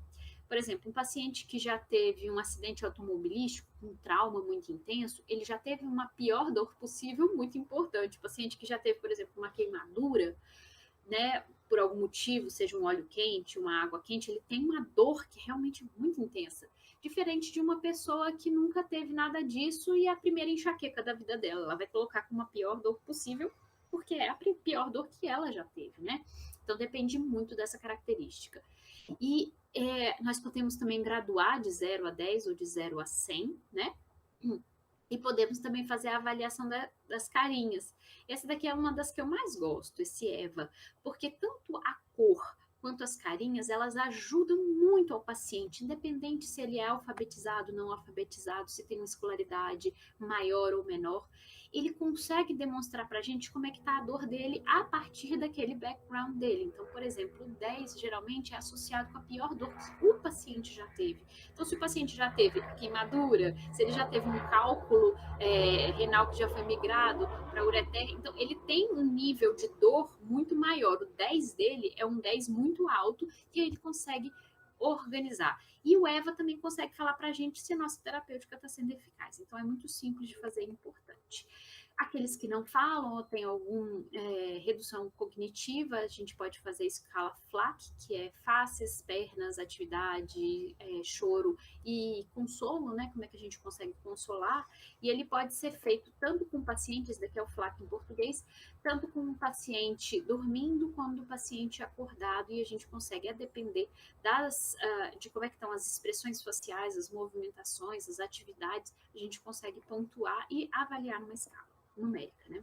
Por exemplo, um paciente que já teve um acidente automobilístico, um trauma muito intenso, ele já teve uma pior dor possível muito importante. O paciente que já teve, por exemplo, uma queimadura, né, por algum motivo, seja um óleo quente, uma água quente, ele tem uma dor que é realmente muito intensa. Diferente de uma pessoa que nunca teve nada disso e é a primeira enxaqueca da vida dela. Ela vai colocar como a pior dor possível, porque é a pior dor que ela já teve, né? Então, depende muito dessa característica. E nós podemos também graduar de 0 a 10 ou de 0 a 100, né? E podemos também fazer a avaliação das carinhas. Essa daqui é uma das que eu mais gosto, esse EVA, porque tanto a cor quanto as carinhas, elas ajudam muito ao paciente, independente se ele é alfabetizado, não alfabetizado, se tem uma escolaridade maior ou menor, ele consegue demonstrar para a gente como é que está a dor dele a partir daquele background dele. Então, por exemplo, o 10 geralmente é associado com a pior dor que o paciente já teve. Então, se o paciente já teve queimadura, se ele já teve um cálculo renal que já foi migrado para ureter, então ele tem um nível de dor muito maior. O 10 dele é um 10 muito alto e aí ele consegue organizar. E o EVA também consegue falar para a gente se a nossa terapêutica está sendo eficaz. Então, é muito simples de fazer e importante. Aqueles que não falam ou têm alguma redução cognitiva, a gente pode fazer a escala FLAC, que é faces, pernas, atividade, choro e consolo, né? Como é que a gente consegue consolar? E ele pode ser feito tanto com pacientes, daqui é o FLAC em português, tanto com o paciente dormindo, quanto o paciente acordado, e a gente consegue, a depender de como é que estão as expressões faciais, as movimentações, as atividades, a gente consegue pontuar e avaliar numa escala numérica, né?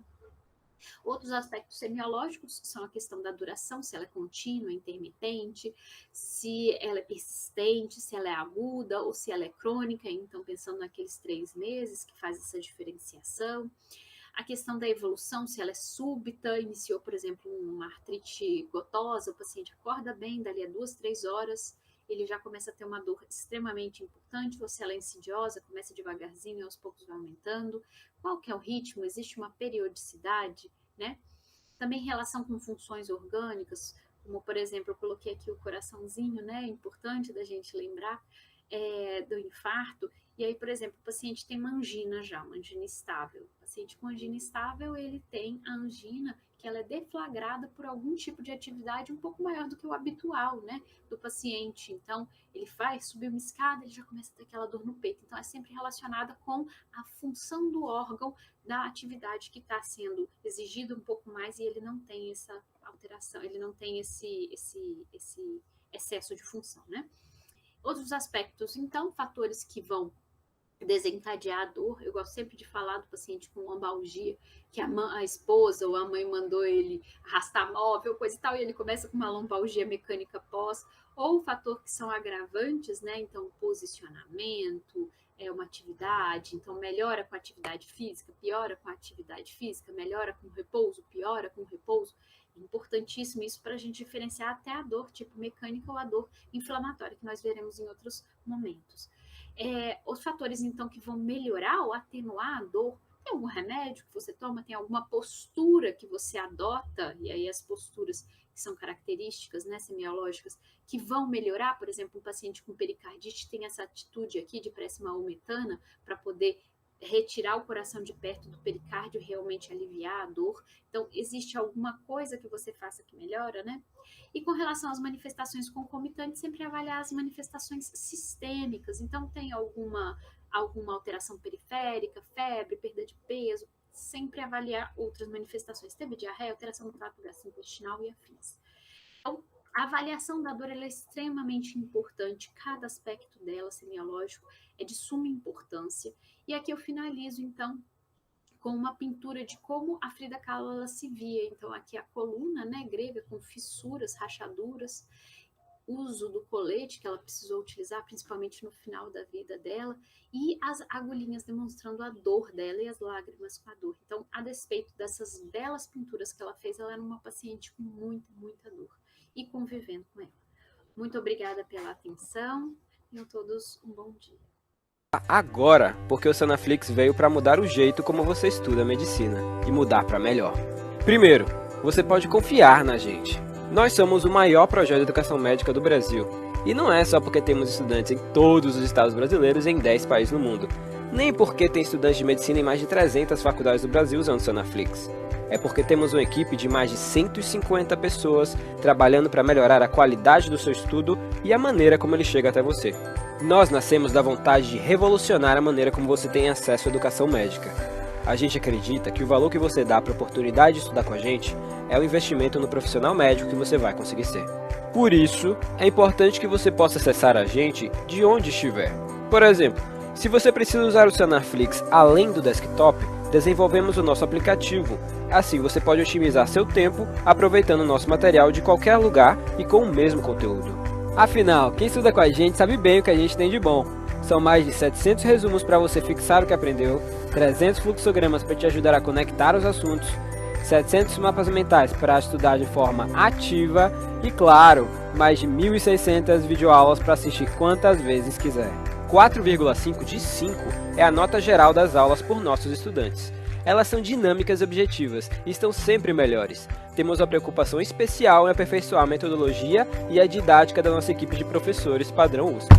Outros aspectos semiológicos são a questão da duração, se ela é contínua, intermitente, se ela é persistente, se ela é aguda ou se ela é crônica, então pensando naqueles 3 meses que faz essa diferenciação. A questão da evolução, se ela é súbita, iniciou, por exemplo, uma artrite gotosa, o paciente acorda bem, dali a 2, 3 horas, ele já começa a ter uma dor extremamente importante, ou se ela é insidiosa, começa devagarzinho e aos poucos vai aumentando. Qual que é o ritmo? Existe uma periodicidade, né? Também em relação com funções orgânicas, como, por exemplo, eu coloquei aqui o coraçãozinho, né? É importante da gente lembrar do infarto. E aí, por exemplo, o paciente tem uma angina já, uma angina estável. O paciente com angina estável, ele tem a angina que ela é deflagrada por algum tipo de atividade um pouco maior do que o habitual, né, do paciente. Então, ele vai subir uma escada, ele já começa a ter aquela dor no peito. Então, é sempre relacionada com a função do órgão da atividade que está sendo exigida um pouco mais e ele não tem essa alteração, ele não tem esse excesso de função, né? Outros aspectos, então, fatores que vão desencadear a dor. Eu gosto sempre de falar do paciente com lombalgia, que a esposa ou a mãe mandou ele arrastar móvel, coisa e tal, e ele começa com uma lombalgia mecânica pós, ou o fator que são agravantes, né? Então, posicionamento, uma atividade, então melhora com a atividade física, piora com a atividade física, melhora com repouso, piora com repouso. Importantíssimo isso para a gente diferenciar até a dor tipo mecânica ou a dor inflamatória, que nós veremos em outros momentos. Os fatores, então, que vão melhorar ou atenuar a dor, tem algum remédio que você toma, tem alguma postura que você adota, e aí as posturas que são características, né, semiológicas, que vão melhorar. Por exemplo, um paciente com pericardite tem essa atitude aqui de prece maometana para poder retirar o coração de perto do pericárdio e realmente aliviar a dor. Então, existe alguma coisa que você faça que melhora, né? E com relação às manifestações concomitantes, sempre avaliar as manifestações sistêmicas. Então, tem alguma alteração periférica, febre, perda de peso, sempre avaliar outras manifestações. Teve diarreia, alteração no trato gastrointestinal e afins. Então, a avaliação da dor ela é extremamente importante, cada aspecto dela, semiológico, é de suma importância. E aqui eu finalizo, então, com uma pintura de como a Frida Kahlo ela se via. Então, aqui a coluna, né, grega, com fissuras, rachaduras, uso do colete que ela precisou utilizar, principalmente no final da vida dela, e as agulhinhas demonstrando a dor dela e as lágrimas com a dor. Então, a despeito dessas belas pinturas que ela fez, ela era uma paciente com muita dor e convivendo com ela. Muito obrigada pela atenção. Tenham todos um bom dia. Agora, porque o Sanaflix veio para mudar o jeito como você estuda medicina e mudar para melhor. Primeiro, você pode confiar na gente. Nós somos o maior projeto de educação médica do Brasil. E não é só porque temos estudantes em todos os estados brasileiros e em 10 países no mundo. Nem porque tem estudantes de medicina em mais de 300 faculdades do Brasil usando o Sanaflix. É porque temos uma equipe de mais de 150 pessoas trabalhando para melhorar a qualidade do seu estudo e a maneira como ele chega até você. Nós nascemos da vontade de revolucionar a maneira como você tem acesso à educação médica. A gente acredita que o valor que você dá para a oportunidade de estudar com a gente é o investimento no profissional médico que você vai conseguir ser. Por isso, é importante que você possa acessar a gente de onde estiver. Por exemplo, se você precisa usar o Sanaflix além do desktop, desenvolvemos o nosso aplicativo. Assim você pode otimizar seu tempo aproveitando o nosso material de qualquer lugar e com o mesmo conteúdo. Afinal, quem estuda com a gente sabe bem o que a gente tem de bom. São mais de 700 resumos para você fixar o que aprendeu, 300 fluxogramas para te ajudar a conectar os assuntos, 700 mapas mentais para estudar de forma ativa e, claro, mais de 1.600 videoaulas para assistir quantas vezes quiser. 4,5 de 5 é a nota geral das aulas por nossos estudantes. Elas são dinâmicas e objetivas e estão sempre melhores. Temos uma preocupação especial em aperfeiçoar a metodologia e a didática da nossa equipe de professores padrão USP.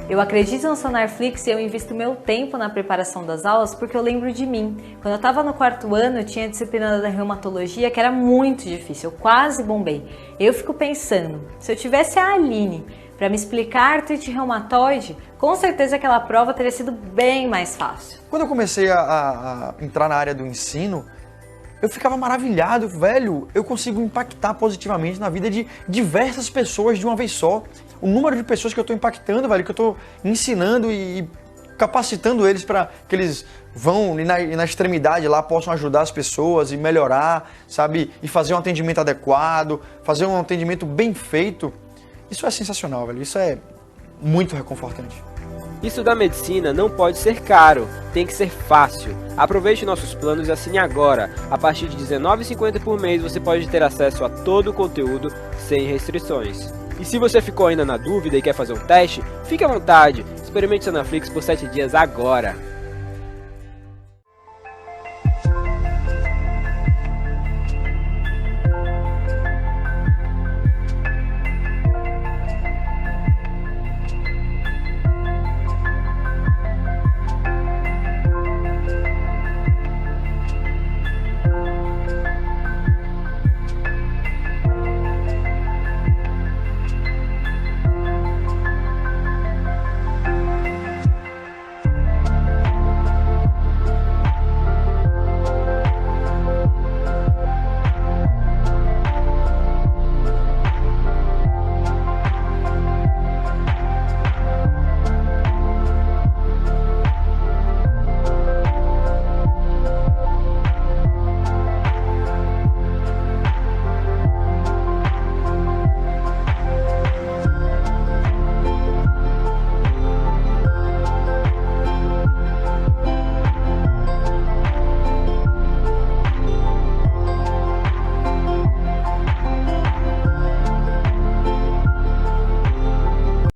Eu acredito no Sanaflix e eu invisto meu tempo na preparação das aulas porque eu lembro de mim. Quando eu estava no 4º ano, eu tinha a disciplina da reumatologia que era muito difícil, eu quase bombei. Eu fico pensando, se eu tivesse a Aline para me explicar artrite reumatoide, com certeza aquela prova teria sido bem mais fácil. Quando eu comecei a entrar na área do ensino, eu ficava maravilhado, velho, eu consigo impactar positivamente na vida de diversas pessoas de uma vez só. O número de pessoas que eu estou impactando, velho, que eu estou ensinando e capacitando eles para que eles vão e na extremidade lá possam ajudar as pessoas e melhorar, sabe? E fazer um atendimento adequado, fazer um atendimento bem feito. Isso é sensacional, velho. Isso é muito reconfortante. Estudar medicina não pode ser caro, tem que ser fácil. Aproveite nossos planos e assine agora. A partir de R$19,50 por mês você pode ter acesso a todo o conteúdo sem restrições. E se você ficou ainda na dúvida e quer fazer um teste, fique à vontade, experimente o Sanaflix por 7 dias agora.